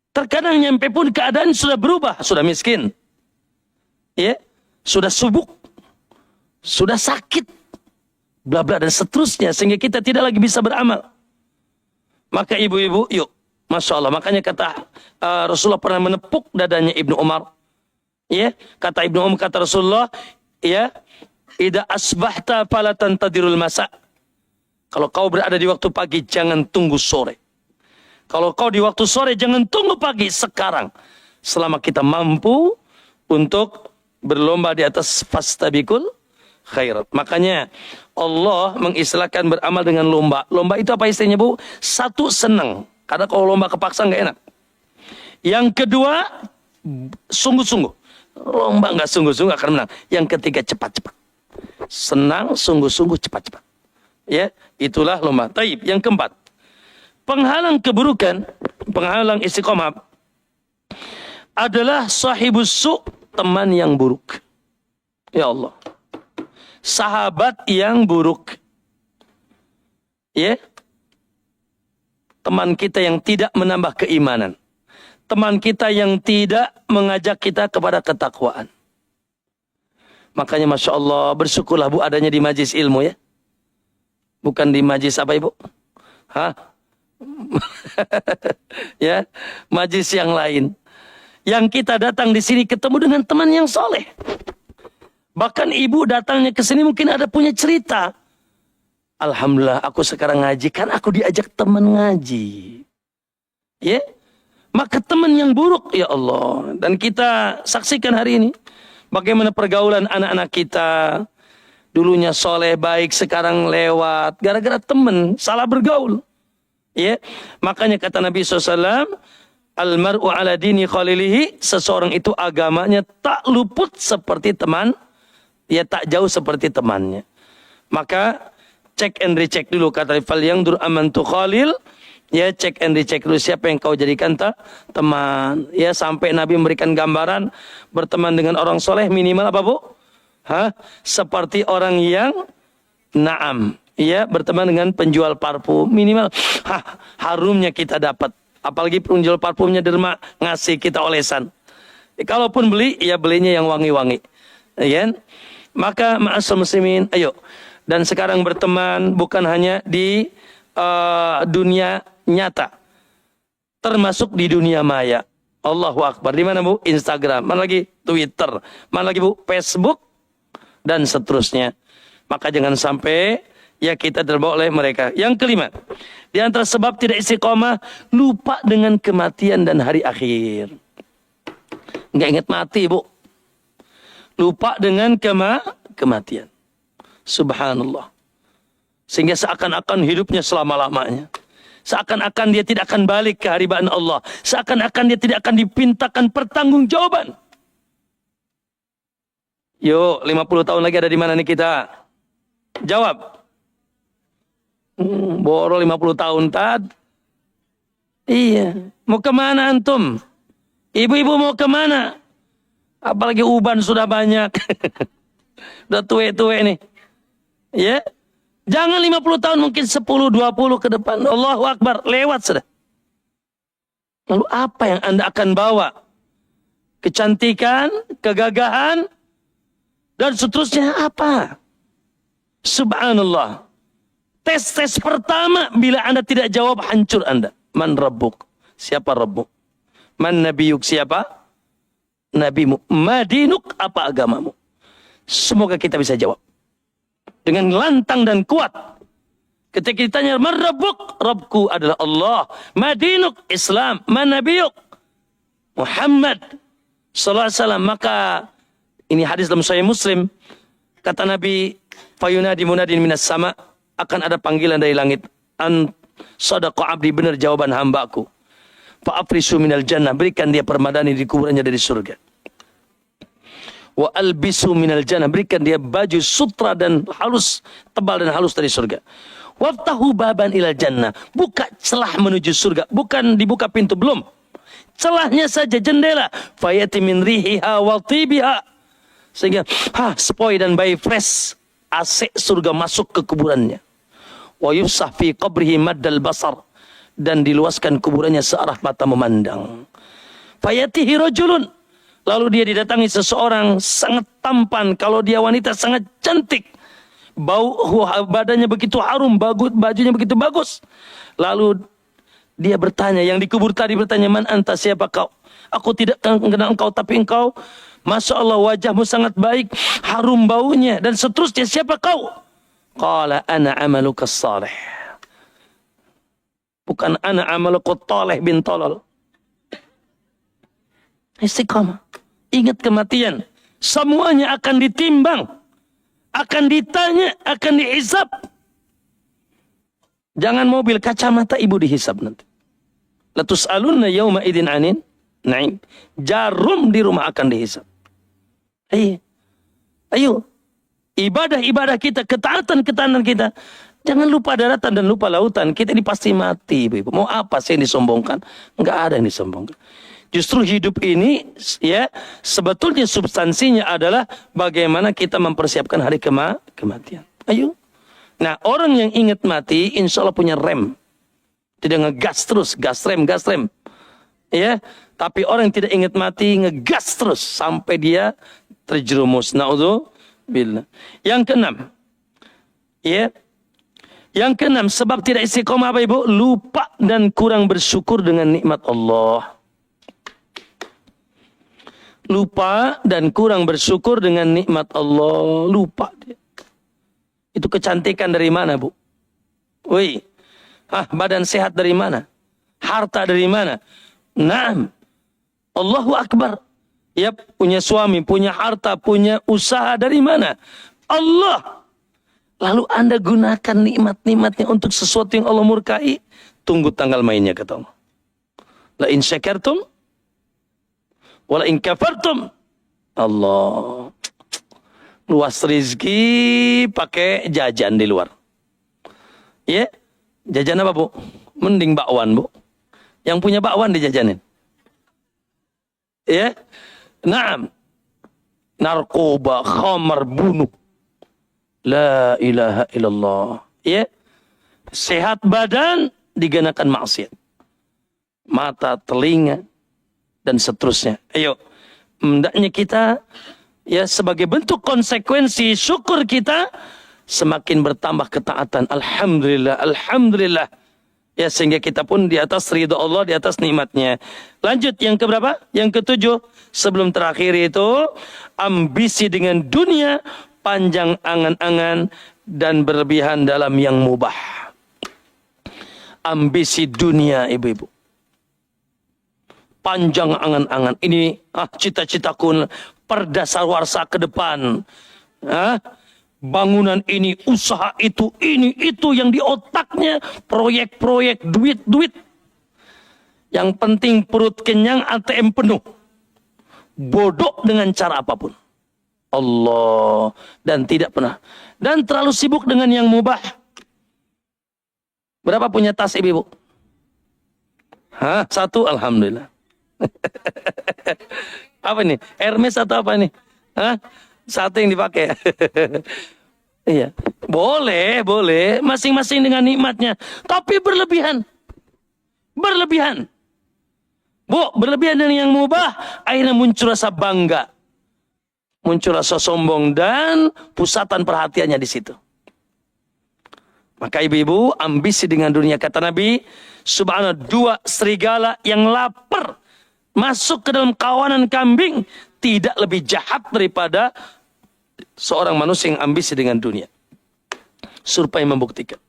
Terkadang nyampe pun keadaan sudah berubah, sudah miskin, ya, sudah subuk, sudah sakit, bla bla dan seterusnya, sehingga kita tidak lagi bisa beramal. Maka ibu-ibu, yuk, Masya Allah. Makanya kata Rasulullah pernah menepuk dadanya Ibnu Umar. Ya, kata Ibnu Umar, kata Rasulullah, ya, idza asbahta fala tantadirul masa. Kalau kau berada di waktu pagi, jangan tunggu sore. Kalau kau di waktu sore, jangan tunggu pagi. Sekarang, selama kita mampu untuk berlomba di atas fastabikul khairat. Makanya Allah mengistilahkan beramal dengan lomba. Lomba itu apa istilahnya, Bu? Satu, senang. Karena kalau lomba kepaksa nggak enak. Yang kedua, sungguh-sungguh. Lomba nggak sungguh-sungguh akan menang. Yang ketiga, cepat-cepat. Senang, sungguh-sungguh, cepat-cepat. Ya, itulah lomba. Taib. Yang keempat, penghalang keburukan, penghalang istiqomah adalah sahibus su', teman yang buruk. Ya Allah. Sahabat yang buruk. Ya. Teman kita yang tidak menambah keimanan. Teman kita yang tidak mengajak kita kepada ketakwaan. Makanya Masya Allah, bersyukurlah Bu adanya di majlis ilmu ya. Bukan di majlis apa Ibu? Hah? Ya, majlis yang lain. Yang kita datang di sini ketemu dengan teman yang soleh. Bahkan ibu datangnya ke sini mungkin ada punya cerita. Alhamdulillah aku sekarang ngaji, kan aku diajak teman ngaji. Ya, maka teman yang buruk ya Allah. Dan kita saksikan hari ini bagaimana pergaulan anak-anak kita. Dulunya soleh baik, sekarang lewat gara-gara teman salah bergaul. Ya, makanya kata Nabi SAW, almar'u ala dini khalilihi, seseorang itu agamanya tak luput seperti teman, ya tak jauh seperti temannya. Maka cek and recheck dulu, kata fal yang dur aman tu khalil, ya cek and recheck dulu siapa yang kau jadikan teman. Ya, sampai Nabi memberikan gambaran berteman dengan orang soleh minimal apa Bu? Seperti orang yang naam, ya, berteman dengan penjual parfum minimal harumnya kita dapat. Apalagi penjual parfumnya derma ngasih kita olesan. Kalaupun beli, ya belinya yang wangi-wangi. Ya, maka ma'asal muslimin, ayo. Dan sekarang berteman bukan hanya di dunia nyata, termasuk di dunia maya. Allahu Akbar. Di mana Bu? Instagram. Mana lagi? Twitter. Mana lagi Bu? Facebook. Dan seterusnya. Maka jangan sampai ya kita terbawa oleh mereka. Yang kelima, di antara sebab tidak istiqomah, lupa dengan kematian dan hari akhir. Nggak ingat mati Bu. Lupa dengan kematian. Subhanallah. Sehingga seakan-akan hidupnya selama-lamanya. Seakan-akan dia tidak akan balik ke haribaan Allah. Seakan-akan dia tidak akan dipintakan pertanggungjawaban. Yuk, 50 tahun lagi ada di mana nih kita? Jawab. Boro 50 tahun, Tad. Iya. Mau kemana antum? Ibu-ibu mau kemana? Apalagi uban sudah banyak. Udah tua-tua nih. Ya. Jangan 50 tahun, mungkin 10, 20 ke depan. Allahu Akbar. Lewat sudah. Lalu apa yang Anda akan bawa? Kecantikan, kegagahan, dan seterusnya apa? Subhanallah. Tes pertama, bila Anda tidak jawab, hancur Anda. Man rabbuk? Siapa rabbuk? Man nabiyuk? Siapa nabimu? Madinuk? Apa agamamu? Semoga kita bisa jawab dengan lantang dan kuat. Ketika ditanya, man rabbuk? Rabbku adalah Allah. Madinuk? Islam. Man nabiyuk? Muhammad sallallahu alaihi wasallam. Maka ini hadis dalam Sahih Muslim. Kata Nabi, fayunadi munadin minas sama, akan ada panggilan dari langit. An sadaqa abdi, benar jawaban hambaku. Fa'afrisu minal jannah, berikan dia permadani di kuburannya dari surga. Wa albisu minal jannah, berikan dia baju sutra dan halus, tebal dan halus dari surga. Waftahu baban ilal jannah, buka celah menuju surga. Bukan dibuka pintu, belum. Celahnya saja, jendela. Fayati min rihiha wal tibiha, sehingga sepoi dan bayi fresh, AC surga masuk ke kuburannya. Wa yusah fi qabrihi maddal basar, dan diluaskan kuburannya searah mata memandang. Fayatihi rajulun, Lalu dia didatangi seseorang sangat tampan, kalau dia wanita sangat cantik. Badannya begitu harum, bajunya begitu bagus. Lalu dia bertanya, yang dikubur tadi bertanya, "Man anta, siapa kau?" "Aku tidak kenal engkau, tapi engkau, Masya Allah, wajahmu sangat baik, harum baunya," dan seterusnya. "Siapa kau?" Qala ana amaluka salih. Bukan ana amaluka talih bin tolol. Istiqamah. Ingat kematian. Semuanya akan ditimbang. Akan ditanya, akan dihisab. Jangan mobil, kacamata ibu dihisab nanti. Latus'alunna yawma idin anin na'im. Jarum di rumah akan dihisab. Ayo. Ibadah-ibadah kita, ketaatan-ketaatan kita. Jangan lupa daratan dan lupa lautan. Kita ini pasti mati, Ibu. Mau apa sih yang disombongkan? Enggak ada yang disombongkan. Justru hidup ini, ya, sebetulnya substansinya adalah bagaimana kita mempersiapkan hari kematian. Ayo. Nah, orang yang ingat mati, insya Allah punya rem. Tidak ngegas terus, gas rem. Ya, tapi orang yang tidak ingat mati, ngegas terus sampai dia terjerumus. Na'udzubillah. Yang keenam, ya. Yang keenam, sebab tidak istiqomah apa Ibu? Lupa dan kurang bersyukur dengan nikmat Allah. Lupa dan kurang bersyukur dengan nikmat Allah. Lupa dia. Itu kecantikan dari mana, Bu? Woi. Badan sehat dari mana? Harta dari mana? Naam. Allahu Akbar. Ya, punya suami, punya harta, punya usaha dari mana? Allah. Lalu Anda gunakan nikmat-nikmatnya untuk sesuatu yang Allah murkai. Tunggu tanggal mainnya, kata Allah. La in syakartum wala in kafartum. Allah. Luas rizki pakai jajan di luar. Ya, jajan apa, Bu? Mending bakwan, Bu. Yang punya bakwan dijajanin. Ya. Naam. Narkoba, khamar, bunuh. La ilaha illallah. Ya. Sehat badan digunakan maksiat. Mata, telinga, dan seterusnya. Ayo. Hendaknya kita, ya, sebagai bentuk konsekuensi syukur kita, semakin bertambah ketaatan. Alhamdulillah, alhamdulillah. Ya, sehingga kita pun di atas ridha Allah, di atas nikmatnya. Lanjut, yang keberapa? Yang ketujuh. Sebelum terakhir itu, ambisi dengan dunia, panjang angan-angan, dan berlebihan dalam yang mubah. Ambisi dunia, ibu-ibu. Panjang angan-angan. Ini cita-citaku, perdasawarsa ke depan. Bangunan ini, usaha itu, ini, itu yang di otaknya. Proyek-proyek, duit-duit. Yang penting perut kenyang, ATM penuh. Bodoh dengan cara apapun. Allah. Dan tidak pernah. Dan terlalu sibuk dengan yang mubah. Berapa punya tas ibu? Satu, alhamdulillah. Apa ini? Hermes atau apa ini? Satu yang dipakai. Iya. Boleh. Masing-masing dengan nikmatnya. Tapi berlebihan. Bu, berlebihan dengan yang mubah, akhirnya muncul rasa bangga. Muncul rasa sombong dan pusatan perhatiannya di situ. Maka ibu-ibu, ambisi dengan dunia, kata Nabi, subhanallah, 2 serigala yang lapar masuk ke dalam kawanan kambing tidak lebih jahat daripada seorang manusia yang ambisi dengan dunia. Survei membuktikan.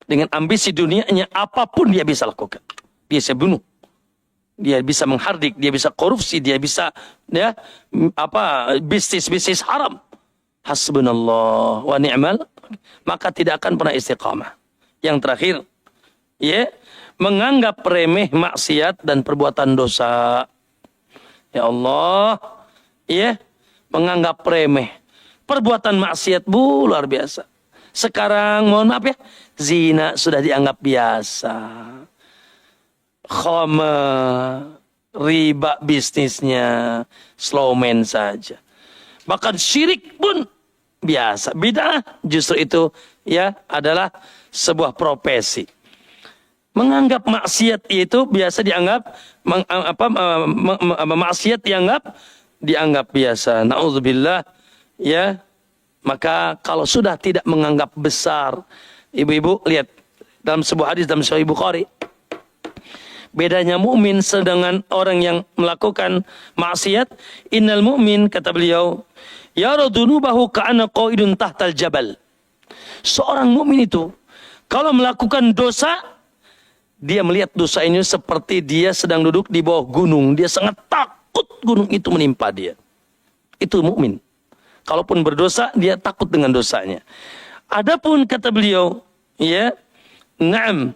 Dengan ambisi dunianya, apapun dia bisa lakukan. Dia bisa bunuh. Dia bisa menghardik, dia bisa korupsi, dia bisa bisnis haram. Hasbunallah wa ni'mal. Maka tidak akan pernah istiqamah. Yang terakhir, menganggap remeh maksiat dan perbuatan dosa. Ya Allah, menganggap remeh perbuatan maksiat, Bu, luar biasa. Sekarang mohon maaf ya, zina sudah dianggap biasa. Khamar, riba bisnisnya, slowman saja. Bahkan syirik pun biasa. Bid'ah justru itu adalah sebuah profesi. Menganggap maksiat itu biasa dianggap maksiat dianggap biasa. Nauzubillah, ya. Maka kalau sudah tidak menganggap besar, ibu-ibu lihat dalam sebuah hadis dalam Sahih Bukhari, bedanya mukmin sedangkan orang yang melakukan maksiat. Innal mu'min, kata beliau, yara dunubahu ka'anna qa'idun tahtal jabal. Seorang mukmin itu kalau melakukan dosa, dia melihat dosa ini seperti dia sedang duduk di bawah gunung. Dia sangat takut gunung itu menimpa dia. Itu mukmin. Kalaupun berdosa, dia takut dengan dosanya. Adapun kata beliau, ya, na'am,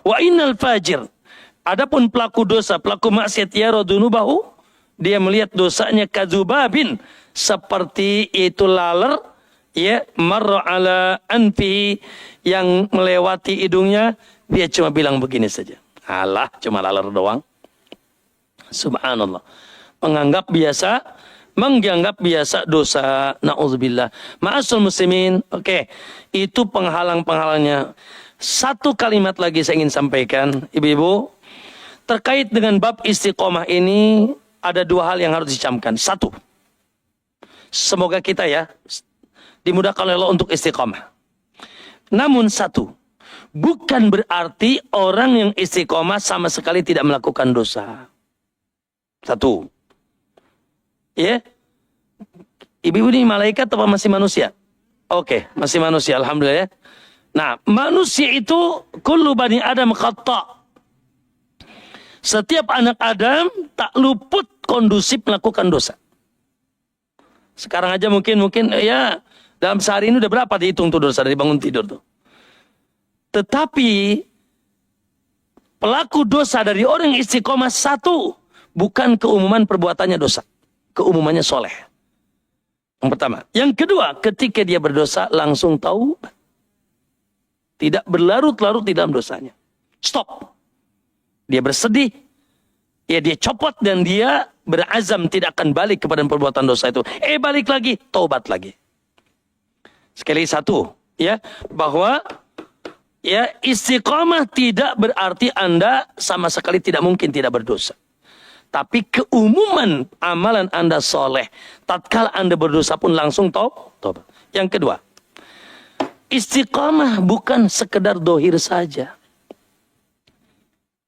wa innal fajir. Adapun pelaku dosa, pelaku maksiat, yara dunubahu, dia melihat dosanya kadzubabin, seperti itu laler, ya, marra ala anfi, yang melewati hidungnya, dia cuma bilang begini saja. Alah, cuma laler doang. Subhanallah. Menganggap biasa dosa. Na'udzubillah. Ma'asul muslimin. Oke. Itu penghalang-penghalangnya. Satu kalimat lagi saya ingin sampaikan, ibu-ibu. Terkait dengan bab istiqomah ini, ada dua hal yang harus dicamkan. Satu, semoga kita ya dimudahkan oleh Allah untuk istiqomah. Namun satu, bukan berarti orang yang istiqomah sama sekali tidak melakukan dosa. Satu. Ya. Ibu-ibu ini malaikat atau masih manusia? Oke, masih manusia, alhamdulillah ya. Nah, manusia itu kullu bani Adam khata'. Setiap anak Adam tak luput kondusif melakukan dosa. Sekarang aja mungkin ya dalam sehari ini udah berapa dihitung tuh dosa dari bangun tidur tuh. Tetapi pelaku dosa dari orang yang istiqomah satu, bukan keumuman perbuatannya dosa. Keumumannya soleh. Yang pertama. Yang kedua, ketika dia berdosa langsung tahu. Tidak berlarut-larut di dalam dosanya. Stop. Dia bersedih. Ya dia copot dan dia berazam tidak akan balik kepada perbuatan dosa itu. Balik lagi, taubat lagi. Sekali satu, ya, bahwa ya istiqomah tidak berarti Anda sama sekali tidak mungkin tidak berdosa. Tapi keumuman amalan Anda soleh, tatkala Anda berdosa pun langsung taubat. Yang kedua, istiqomah bukan sekedar dohir saja.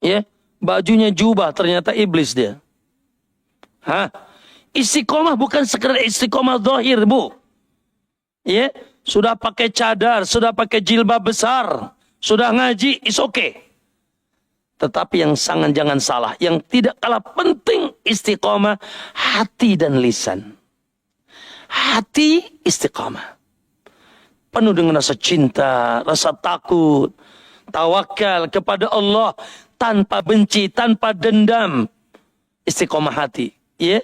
Ya, bajunya jubah ternyata iblis dia. Istiqomah bukan sekedar istiqomah dohir, Bu. Ya, sudah pakai cadar, sudah pakai jilbab besar, sudah ngaji, is okay. Tetapi yang jangan salah, yang tidak kalah penting istiqomah, hati dan lisan. Hati istiqomah. Penuh dengan rasa cinta, rasa takut, tawakal kepada Allah, tanpa benci, tanpa dendam. Istiqomah hati. Ya.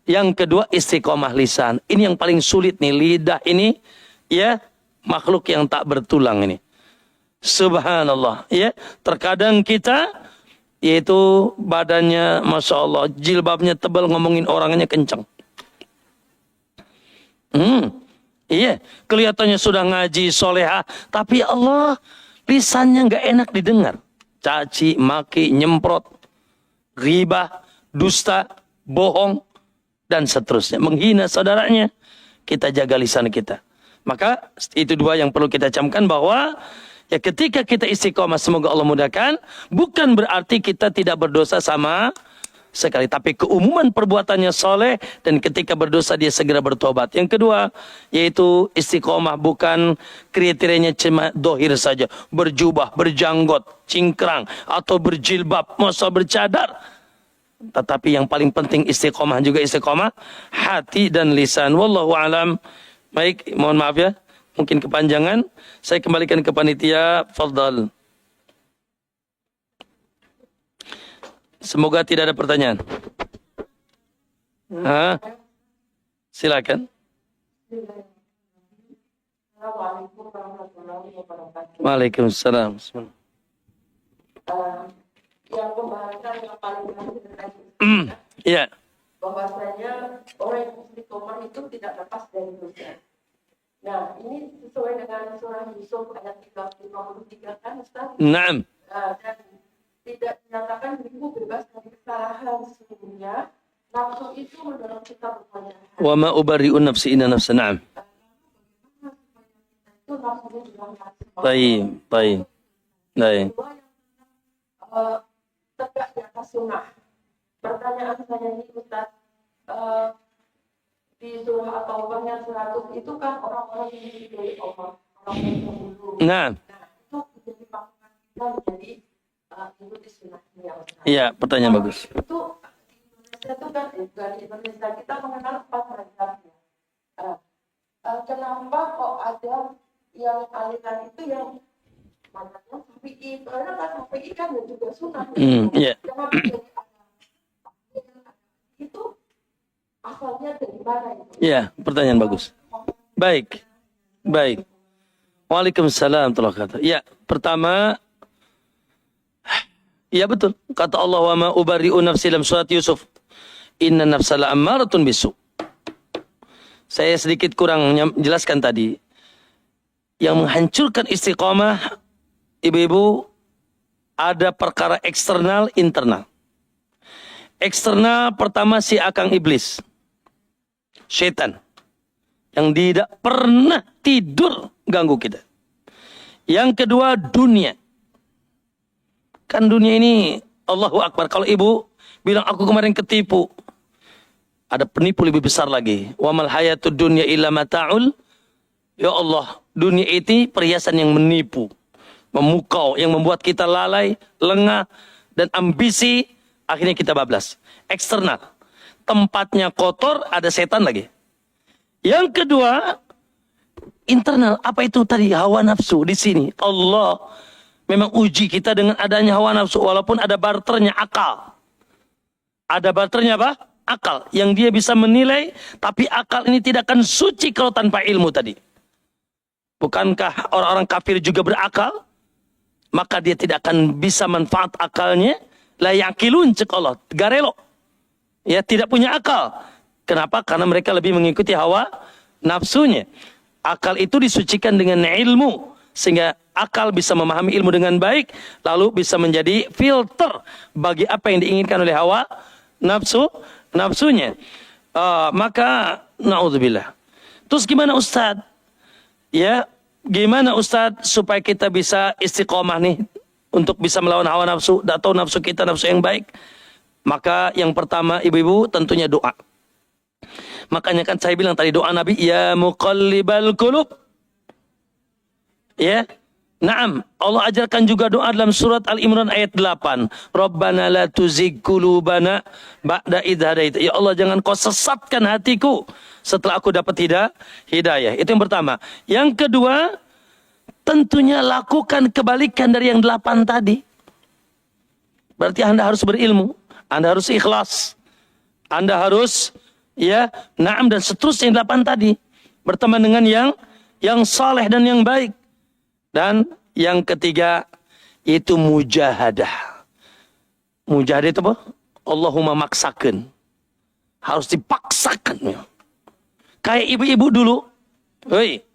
Yang kedua istiqomah lisan. Ini yang paling sulit nih, lidah ini, ya, makhluk yang tak bertulang ini. Subhanallah, ya. Terkadang kita, yaitu badannya, Masya Allah, jilbabnya tebal, ngomongin orangnya kencang. Iya, kelihatannya sudah ngaji, solehah, tapi Allah, lisannya nggak enak didengar. Caci, maki, nyemprot, ghibah, dusta, bohong, dan seterusnya. Menghina saudaranya. Kita jaga lisan kita. Maka itu dua yang perlu kita camkan, bahwa ya ketika kita istiqomah, semoga Allah mudahkan, bukan berarti kita tidak berdosa sama sekali. Tapi keumuman perbuatannya soleh, dan ketika berdosa dia segera bertobat. Yang kedua, yaitu istiqomah bukan kriterianya cuma dohir saja. Berjubah, berjanggot, cingkrang, atau berjilbab, masa bercadar. Tetapi yang paling penting istiqomah juga istiqomah hati dan lisan. Wallahu alam. Baik, mohon maaf ya, mungkin kepanjangan. Saya kembalikan ke panitia. Fadhal. Semoga tidak ada pertanyaan. Silakan. Assalamualaikum warahmatullahi wabarakatuh. Waalaikumsalam. Yang pembahasan yang paling menarik tadi, Iya. bahwasanya orang yang istiqomah itu tidak lepas dari dosa. Nah, ini sesuai dengan surah Yusuf ayat 53 kan, Ustaz? Naam. Dan tidak dinyatakan dirimu bebas dari kesalahan, sesungguhnya nafsu itu mendorong kita berbuat jahat. Wa ma ubarri'u nafsi inna nafsa na'am. Itu nafsunya juga nafsu. Baik, baik. Baik. Kedua, tegak di atas sunnah. Pertanyaan saya ini, Ustaz, di surah At-Taubah yang 100 itu kan orang-orang yang diridhoi Allah, orang yang dulu. Nah, Itu menjadi patokan kita menjadi ikuti sunnahnya ya Ustaz. iya, pertanyaan bagus. Itu di Indonesia itu kan, juga di Indonesia kita mengenal 4 mazhab ya. Kenapa kok ada yang aliran itu yang mazhabnya Syafi'i? Karena kan Syafi'i kan juga sunnah. Iya. Kenapa jadi ada itu asalnya dari mana itu? Iya, pertanyaan bagus. Baik. Baik. Waalaikumsalam warahmatullahi wabarakatuh. Ya, pertama, ya betul. Kata Allah, wa ma ubarri'u nafsi dalam surat Yusuf. Inna nafsa la'ammaratun bisu. Saya sedikit kurang jelaskan tadi. Yang menghancurkan istiqamah, ibu-ibu, ada perkara eksternal, internal. Eksternal pertama si akang iblis. Syaitan. Yang tidak pernah tidur ganggu kita. Yang kedua dunia. Kan dunia ini Allahu Akbar. Kalau ibu bilang aku kemarin ketipu. Ada penipu lebih besar lagi. Wa mal hayatud dunya illa mata'ul. Ya Allah, dunia itu perhiasan yang menipu, memukau, yang membuat kita lalai, lengah, dan ambisi. Akhirnya kita bablas. Eksternal. Tempatnya kotor, ada setan lagi. Yang kedua, internal. Apa itu tadi? Hawa nafsu di sini. Allah memang uji kita dengan adanya hawa nafsu. Walaupun ada barternya akal. Ada barternya apa? Akal. Yang dia bisa menilai. Tapi akal ini tidak akan suci kalau tanpa ilmu tadi. Bukankah orang-orang kafir juga berakal? Maka dia tidak akan bisa manfaat akalnya. La yaqilun cek Allah. Garelo. Ya, tidak punya akal. Kenapa? Karena mereka lebih mengikuti hawa nafsunya. Akal itu disucikan dengan ilmu. Sehingga akal bisa memahami ilmu dengan baik. Lalu bisa menjadi filter bagi apa yang diinginkan oleh hawa nafsunya. Maka, na'udzubillah. Terus gimana Ustadz? Ya, gimana Ustadz supaya kita bisa istiqomah nih. Untuk bisa melawan hawa nafsu. Atau nafsu kita, nafsu yang baik. Maka yang pertama ibu-ibu tentunya doa. Makanya kan saya bilang tadi doa Nabi, ya muqallibal qulub. Ya. Naam, Allah ajarkan juga doa dalam surat Al-Imran ayat 8. Rabbana la tuzigh qulubana ba'da idh hadaita. Ya Allah, jangan kau sesatkan hatiku setelah aku dapat hidayah. Itu yang pertama. Yang kedua, tentunya lakukan kebalikan dari yang 8 tadi. Berarti Anda harus berilmu, Anda harus ikhlas, Anda harus ya, naam dan seterusnya yang 8 tadi. Berteman dengan yang saleh dan yang baik. Dan yang ketiga itu mujahadah. Mujahadah itu apa? Allahumma maksakan. Harus dipaksakan. Kayak ibu-ibu dulu. Hei,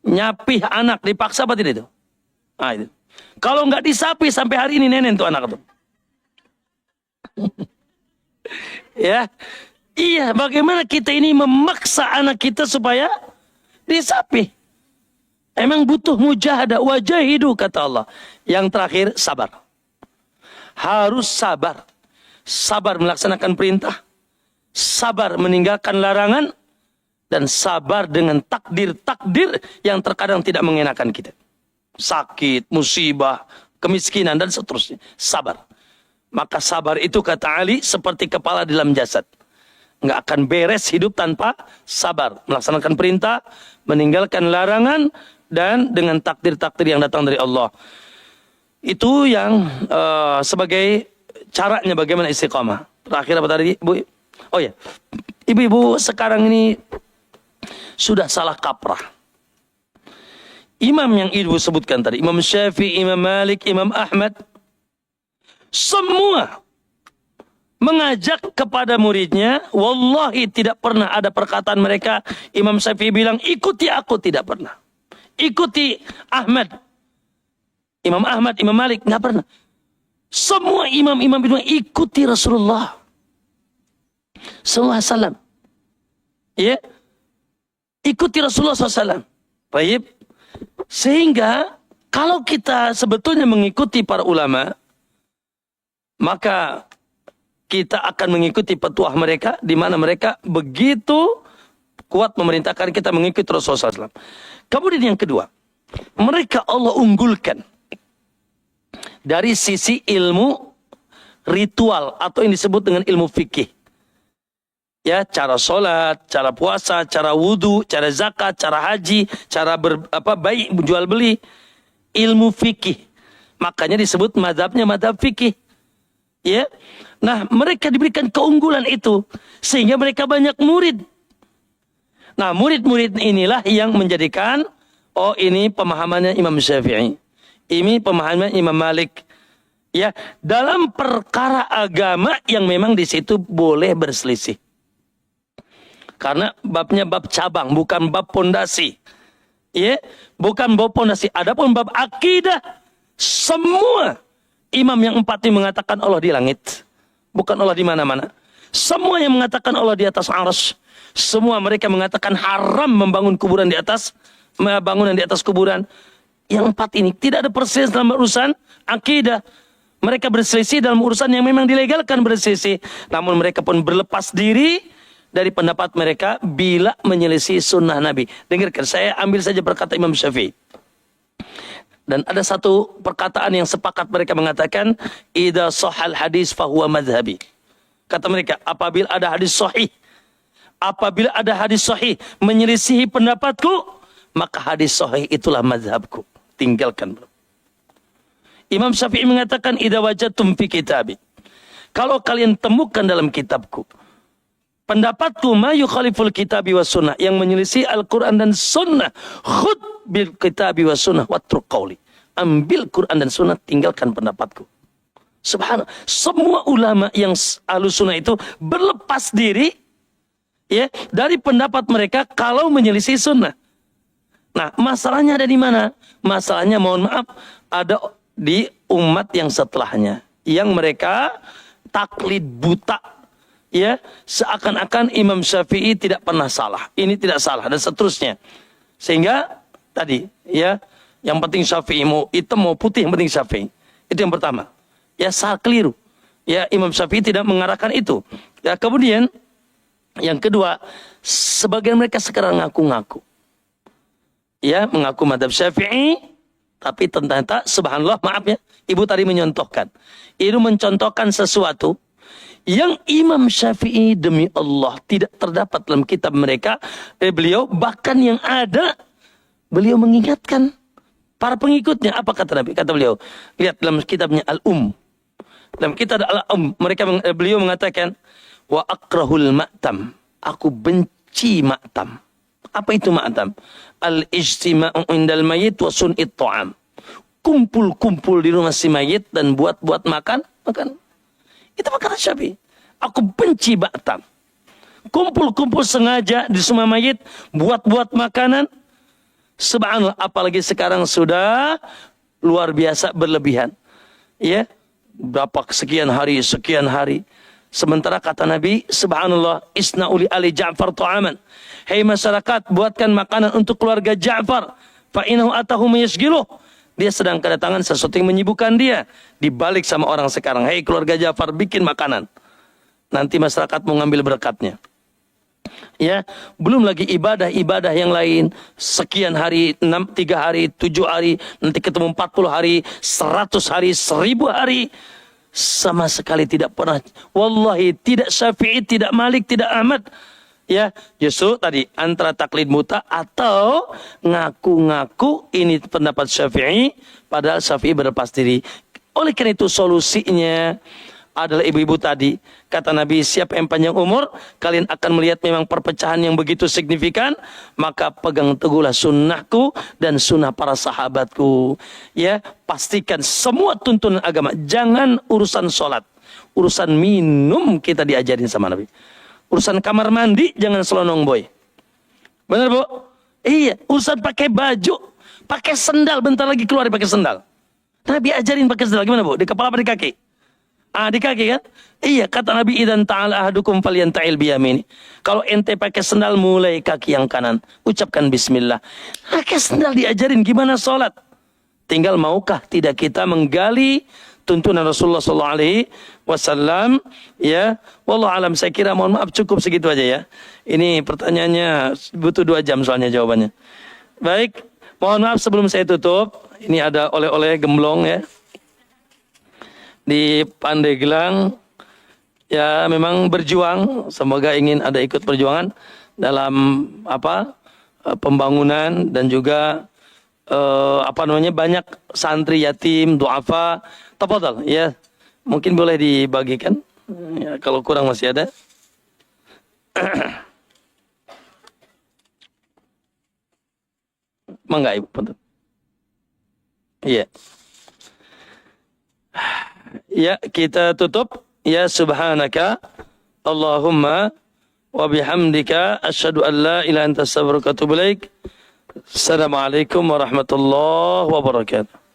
nyapih anak dipaksa apa tidak itu? Nah, itu. Kalau nggak disapi sampai hari ini nenek tuh anak itu. Ya. Iya, bagaimana kita ini memaksa anak kita supaya disapi? Emang butuh mujahadah, wajahidu kata Allah. Yang terakhir sabar. Harus sabar. Sabar melaksanakan perintah. Sabar meninggalkan larangan. Dan sabar dengan takdir-takdir yang terkadang tidak mengenakan kita. Sakit, musibah, kemiskinan dan seterusnya. Sabar. Maka sabar itu kata Ali seperti kepala di dalam jasad. Nggak akan beres hidup tanpa sabar. Melaksanakan perintah, meninggalkan larangan, dan dengan takdir-takdir yang datang dari Allah. Itu yang sebagai caranya bagaimana istiqamah. Terakhir apa tadi, Bu? Oh ya, ibu-ibu sekarang ini sudah salah kaprah. Imam yang ibu sebutkan tadi, Imam Syafi'i, Imam Malik, Imam Ahmad, semua mengajak kepada muridnya, wallahi tidak pernah ada perkataan mereka, Imam Syafi'i bilang, ikuti aku, tidak pernah. Ikuti Ahmad, Imam Ahmad, Imam Malik, nggak pernah. Semua imam-imam bilang, ikuti Rasulullah sallallahu alaihi wasallam. Ya, ikuti Rasulullah SAW. Baik. Sehingga kalau kita sebetulnya mengikuti para ulama, maka kita akan mengikuti petuah mereka, di mana mereka begitu kuat memerintahkan kita mengikuti Rasulullah SAW. Kemudian yang kedua, mereka Allah unggulkan dari sisi ilmu ritual atau yang disebut dengan ilmu fikih. Ya, cara sholat, cara puasa, cara wudhu, cara zakat, cara haji, cara baik jual beli, ilmu fikih. Makanya disebut madhabnya madhab fikih. Ya, nah mereka diberikan keunggulan itu sehingga mereka banyak murid. Nah murid-murid inilah yang menjadikan, oh ini pemahamannya Imam Syafi'i, ini pemahamannya Imam Malik. Ya, dalam perkara agama yang memang di situ boleh berselisih. Karena babnya bab cabang, bukan bab pondasi. Ya, bukan bab pondasi. Adapun bab akidah, semua imam yang 4 ini mengatakan Allah di langit, bukan Allah di mana-mana. Semua yang mengatakan Allah di atas arsy, semua mereka mengatakan haram membangun kuburan di atas, bangunan di atas kuburan. Yang 4 ini tidak ada perselisihan dalam urusan akidah. Mereka berselisih dalam urusan yang memang dilegalkan berselisih. Namun mereka pun berlepas diri dari pendapat mereka bila menyelisih sunnah Nabi. Dengarkan, saya ambil saja perkata Imam Syafi'i. Dan ada satu perkataan yang sepakat mereka mengatakan, idza sahal hadis fahuwa madhhabi. Kata mereka, apabila ada hadis sahih, apabila ada hadis sahih menyelisihi pendapatku, maka hadis sahih itulah madhabku. Tinggalkan. Imam Syafi'i mengatakan, idza wajadtum fi kitabi, kalau kalian temukan dalam kitabku pendapatku ma yukhaliful kitabi was sunnah, yang menyelisih Al-Quran dan sunnah, khud bil kitabi was sunnah watruk qawli, ambil Quran dan sunnah, tinggalkan pendapatku. Subhanallah, semua ulama yang ahlus sunnah itu berlepas diri ya dari pendapat mereka kalau menyelisih sunnah. Nah, masalahnya ada di mana? Masalahnya, mohon maaf, ada di umat yang setelahnya, yang mereka taklid buta. Ya, seakan-akan Imam Syafi'i tidak pernah salah, ini tidak salah, dan seterusnya. Sehingga tadi, ya, yang penting Syafi'i, mau hitam mau putih, yang penting Syafi'i. Itu yang pertama. Ya, salah, keliru. Ya, Imam Syafi'i tidak mengarahkan itu. Ya, kemudian yang kedua, sebagian mereka sekarang ngaku-ngaku. Ya, mengaku madhab Syafi'i, tapi ternyata, subhanallah, maaf ya, ibu tadi menyontohkan. Itu mencontohkan sesuatu yang Imam Syafi'i demi Allah tidak terdapat dalam kitab mereka. Beliau bahkan yang ada, beliau mengingatkan para pengikutnya. Apa kata Nabi? Kata beliau, lihat dalam kitabnya dalam kitab Al-Um, beliau mengatakan, wa akrahul ma'tam, aku benci ma'tam. Apa itu ma'tam? Al-ijtima'u indal mayit wa sun'it ta'am, kumpul-kumpul di rumah si mayit dan buat-buat makan. Itu perkara Syafi'i. Aku benci ma'tam. Kumpul-kumpul sengaja di rumah mayit, buat-buat makanan. Subhanallah, apalagi sekarang sudah luar biasa berlebihan. Ya, berapa sekian hari. Sementara kata Nabi, subhanallah, isna'uli ali Ja'far ta'aman. Hei masyarakat, buatkan makanan untuk keluarga Ja'far. Fa'inahu atahu mayasgiluh. Dia sedang kedatangan sesuatu yang menyibukkan dia. Dibalik sama orang sekarang. Hei keluarga Ja'far, bikin makanan. Nanti masyarakat mau ngambil berkatnya. Ya, belum lagi ibadah-ibadah yang lain. Sekian hari, 3 hari, 7 hari, nanti ketemu 40 hari, 100 hari, 1000 hari. Sama sekali tidak pernah. Wallahi, tidak Syafi'i, tidak Malik, tidak Ahmad. Ya, justru tadi antara taklid muta atau ngaku-ngaku ini pendapat Syafi'i, padahal Syafi'i berlepas diri. Oleh karena itu solusinya adalah ibu-ibu tadi. Kata Nabi, siapa yang panjang umur, kalian akan melihat memang perpecahan yang begitu signifikan, maka pegang teguhlah sunnahku dan sunnah para sahabatku. Ya, pastikan semua tuntunan agama. Jangan urusan sholat. Urusan minum kita diajarin sama Nabi. Urusan kamar mandi jangan selonong boy. Benar Bu? Iya, urusan pakai baju, pakai sendal, bentar lagi keluar pakai sendal. Nabi ajarin pakai sendal gimana Bu? Di kepala apa di kaki? Di kaki kan? Iya, kata Nabi, idan ta'ala ahadukum falyanta'il biyamini. Kalau ente pakai sendal, mulai kaki yang kanan. Ucapkan bismillah. Pakai sendal diajarin gimana sholat. Tinggal maukah tidak kita menggali tuntunan Rasulullah SAW. Ya, wallahu alam, saya kira mohon maaf cukup segitu aja ya. Ini pertanyaannya butuh 2 jam soalnya jawabannya. Baik, mohon maaf sebelum saya tutup. Ini ada oleh-oleh gemblong ya. Di Pandeglang ya, memang berjuang, semoga ingin ada ikut perjuangan dalam pembangunan dan juga banyak santri yatim, duafa. Tafadhal ya, mungkin boleh dibagikan ya, kalau kurang masih ada. Mangga Ibu, punten. Iya. Ya, kita tutup. Ya, subhanaka Allahumma wa bihamdika asyhadu an la ilaha illa anta astaghfiruka wa atubu ilaik. Assalamualaikum warahmatullahi wabarakatuh.